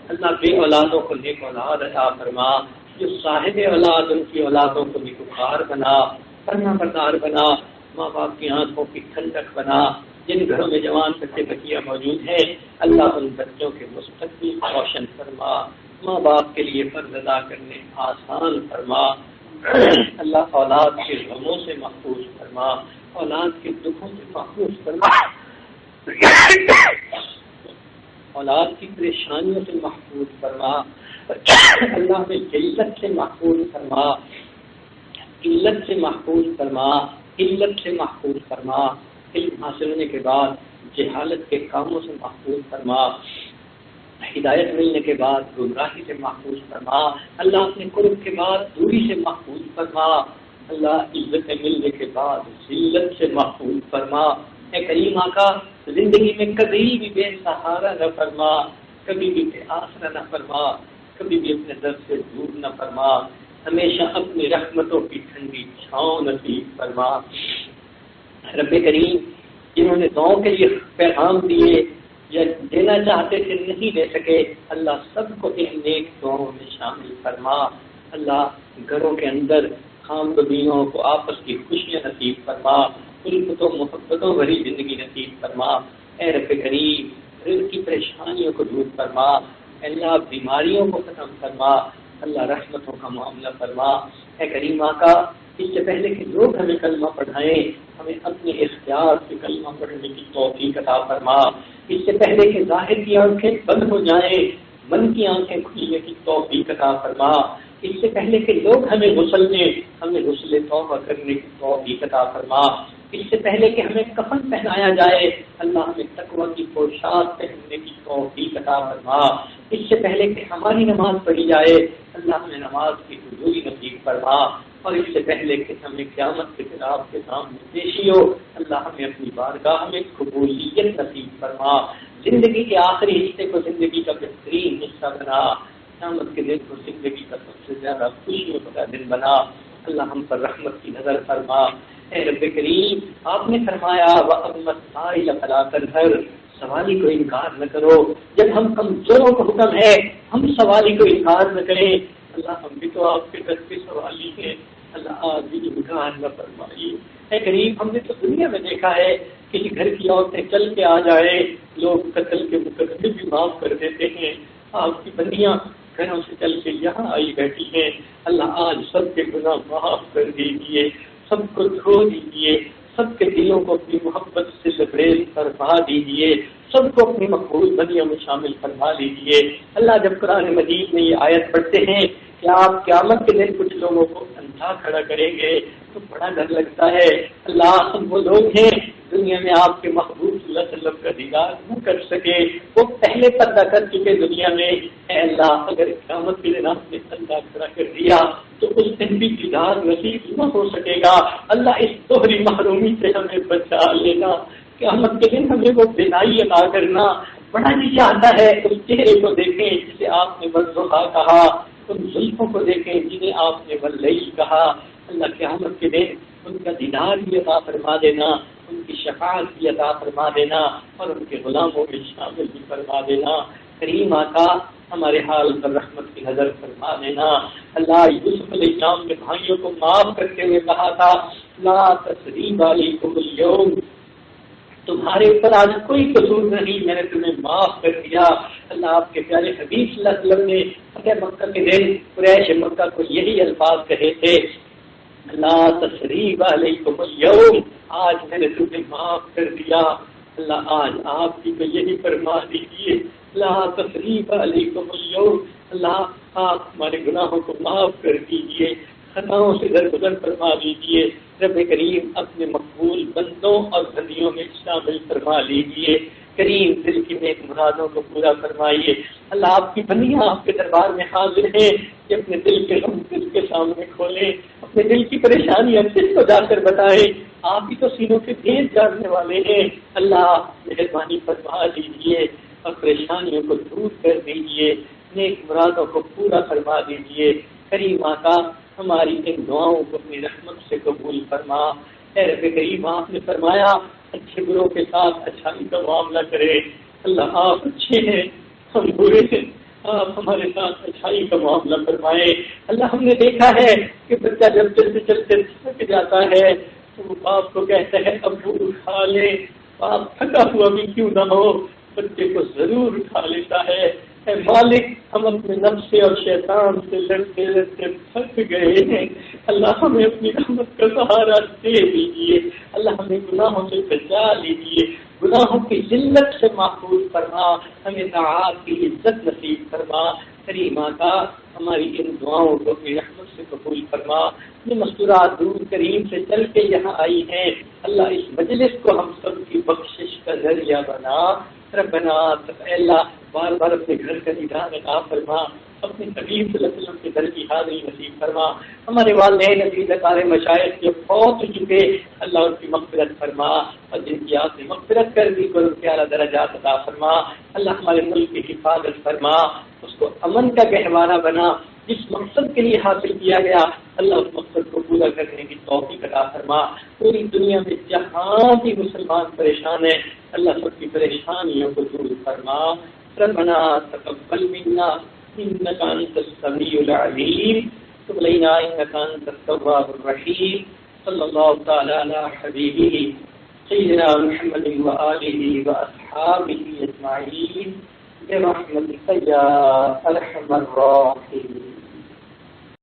اللہ بے اولادوں کو نیک اولاد عطا فرما، جو صاحب اولاد ان کی اولادوں کو نیکوکار بنا، فرما بردار بنا، ماں باپ کی آنکھوں کی ٹھنڈک بنا۔ جن گھروں میں جوان بچے بچیاں موجود ہیں، اللہ ان بچوں کے مستقبل روشن فرما، ماں باپ کے لیے فرض ادا کرنے آسان فرما۔ اللہ اولاد کے غموں سے محفوظ فرما، اولاد کے دکھوں سے محفوظ فرما، اولاد کی پریشانیوں سے محفوظ فرما۔ اللہ میں ذلت سے محفوظ فرما، قلت سے محفوظ فرما، قلت سے محفوظ فرما۔ علم حاصل ہونے کے بعد جہالت کے کاموں سے محفوظ فرما، ہدایت ملنے کے بعد گمراہی سے محفوظ فرما۔ اللہ اپنے قرب کے بعد دوری سے محفوظ فرما، اللہ عزت ملنے کے بعد ذلت سے محفوظ فرما۔ اے کریم آقا، زندگی میں کبھی بھی بے سہارا نہ فرما، کبھی بھی بے آسرا نہ فرما، کبھی بھی اپنے در سے دور نہ فرما، ہمیشہ اپنی رحمتوں کی ٹھنڈی چھاؤں نصیب فرما۔ رب کریم، جنہوں نے دعاؤں کے لیے پیغام دیے یا دینا چاہتے تھے نہیں دے سکے، اللہ سب کو ان نیک دعاؤں میں شامل فرما۔ اللہ گھروں کے اندر خامدبینوں کو آپس کی خوشیاں نصیب فرما، الفتوں محبتوں بھری زندگی نصیب فرما۔ اے رب کریم، رزق کی پریشانیوں کو دور فرما، اللہ بیماریوں کو ختم فرما، اللہ رحمتوں کا معاملہ فرما۔ اے کریم آقا، اس سے پہلے کہ لوگ ہمیں کلمہ پڑھائیں، ہمیں اپنے اختیار سے کلمہ پڑھنے کی توفیق عطا فرما۔ اس سے پہلے کہ ظاہر کی آنکھیں بند ہو جائیں، من کی آنکھیں کھلنے کی توفیق عطا فرما۔ اس سے پہلے کہ لوگ ہمیں غسل دیں، ہمیں غسل توبہ کرنے کی توفیق عطا فرما۔ اس سے پہلے کہ ہمیں کفن پہنایا جائے، اللہ ہمیں تقویٰ کی پوشاک پہننے کی توفیق عطا فرما۔ اس سے پہلے کہ ہماری نماز پڑھی جائے، اللہ ہمیں نماز کی حضوری نصیب فرما۔ اور اس سے پہلے کہ ہمیں قیامت کے خلاف کے سامنے پیشی ہو، اللہ ہمیں اپنی بارگاہ میں قبولیت نصیب فرما۔ زندگی کے آخری حصے کو زندگی کا بہترین حصہ بنا، قیامت کے دن کو زندگی کا سب سے زیادہ خوشیوں کا دن بنا۔ اللہ ہم پر رحمت کی نظر فرما۔ اے رب کریم، آپ نے فرمایا وَأَمَّا السَّائِلَ فَلَا تَنْهَرْ، سوالی کو انکار نہ کرو۔ جب ہم کمزوروں کو حکم ہے ہم سوالی کو انکار نہ کریں، اللہ ہم بھی تو آپ کے در کے سوالی ہیں، اللہ آج بھی انکار نہ فرمائیے۔ اے کریم، ہم نے تو دنیا میں دیکھا ہے کسی گھر کی عورتیں چل کے آ جائیں، لوگ قتل کے مقدمے بھی معاف کر دیتے ہیں۔ آپ کی بندیاں گھروں سے چل کے یہاں آئی بیٹھی ہیں، اللہ آج سب کے گناہ معاف کر دیجیے، سب کو دھو دیجیے، سب کے دلوں کو اپنی محبت سے لبریز فرما دیجیے، سب کو اپنی مقبول بندیوں میں شامل فرما لیجیے۔ اللہ جب قرآن مجید میں یہ آیت پڑھتے ہیں کہ آپ قیامت کے دن کچھ لوگوں کو اندھا کھڑا کریں گے تو بڑا ڈر لگتا ہے۔ اللہ ہم وہ لوگ ہیں دنیا میں آپ کے محبوب صلی اللہ علیہ وسلم کا دیدار نہ کر سکے، وہ پہلے پردہ کر چکے دنیا میں۔ اے اللہ اگر قیامت کے دن آپ نے اندھا کھڑا کر دیا تو اس دن بھی دیدار نصیب نہ ہو سکے گا۔ اللہ اس دوہری محرومی سے ہمیں بچا لینا، قیامت کے دن ہمیں وہ بینائی عطا کرنا۔ بڑا جی چاہتا ہے اس چہرے کو دیکھیں جسے آپ نے والضحیٰ کہا، ان زلفوں کو دیکھیں جنہیں آپ نے واللیل کہا۔ اللہ قیامت کے دن ان کا دیدار بھی عطا فرما دینا، ان کی شفاعت بھی عطا فرما دینا اور ان کے غلاموں میں شامل بھی فرما دینا۔ کریم آقا ہمارے حال پر رحمت کی نظر فرما دینا۔ اللہ یوسف علیہ السلام کے بھائیوں کو معاف کرتے ہوئے کہا تھا لا تثریب علیکم اليوم، تمہارے اوپر آج کوئی قصور نہیں، میں نے تمہیں معاف کر دیا۔ اللہ آپ کے پیارے حبیب صلی اللہ علیہ وسلم نے فتح مکہ کے دن قریش مکہ کو یہی الفاظ کہے تھے لا تثریب علیکم اليوم، آج میں نے تمہیں معاف کر دیا۔ اللہ آج آپ کی تو یہی فرما دیجیے لا تثریب علیکم اليوم، اللہ آپ ہمارے گناہوں کو معاف کر دیجیے، خطاؤں سے درگزر فرما دیجیے۔ رب کریم اپنے مقبول بندوں اور بندیوں میں شامل فرما لیجیے۔ کریم دل کی نیک مرادوں کو پورا فرمائیے۔ اللہ آپ کی بندیاں آپ کے دربار میں حاضر ہیں کہ اپنے دل کے غم کس کے سامنے کھولیں، اپنے دل کی پریشانیاں کس کو جا کر بتائیں، آپ ہی تو سینوں کے بھیج جاننے والے ہیں۔ اللہ مہربانی فرما دیجیے اور پریشانیوں کو دور کر دیجیے، نیک مرادوں کو پورا فرما دیجیے۔ کریم آقا ہماری ان دعاؤں کو اپنی رحمت سے قبول فرما۔ اے رب کریم آپ نے فرمایا اچھے بروں کے ساتھ اچھائی کا معاملہ کرے۔ اللہ آپ اچھے ہیں، ہم برے ہیں، آپ ہمارے ساتھ اچھائی کا معاملہ فرمائے۔ اللہ ہم نے دیکھا ہے کہ بچہ جب چلتے چلتے تھک جاتا ہے تو وہ باپ کو کہتا ہے ابو اٹھا لے، باپ تھکا ہوا بھی کیوں نہ ہو بچے کو ضرور اٹھا لیتا ہے۔ اے مالک ہم اپنے نفس سے اور شیطان سے لڑتے لڑتے تھک گئے ہیں، اللہ ہمیں اپنی رحمت کا سہارا دے دیجیے۔ اللہ ہمیں گناہوں سے بچا لیجیے، گناہوں کی ذلت سے محفوظ فرما، ہمیں طاعات کی عزت نصیب فرما۔ کریم آقا ہماری ان دعاؤں کو اپنی رحمت سے قبول فرما۔ یہ مستورات دور کریم سے چل کے یہاں آئی ہیں، اللہ اس مجلس کو ہم سب کی بخشش کا ذریعہ بنا۔ ربنا اللہ بار بار اپنے گھر کا دیدار عطا فرما، اپنے حبیب صلی اللہ علیہ وسلم کے در کی حاضری نصیب فرما۔ ہمارے والدین عزیز اقارب مشائخ جو فوت ہو چکے اللہ ان کی مغفرت فرما، اور جن کی آپ نے مغفرت کر دی کو ان کے اعلیٰ درجات عطا فرما۔ اللہ ہمارے ملک کی حفاظت فرما، اس کو امن کا گہوارہ بنا، جس مقصد کے لیے حاصل کیا گیا اللہ اس مقصد کو پورا کرنے کی توفیق عطا فرما۔ پوری دنیا میں جہاں بھی مسلمان پریشان ہیں اللہ سب کی پریشانیوں کو دور فرما۔ ربنا تقبل منا انك انت السميع العليم وتب علينا انك انت التواب الرحيم صلى الله تعالى على حبيبه سيدنا محمد وآله وأصحابه أجمعين برحمتك يا أرحم الراحمين۔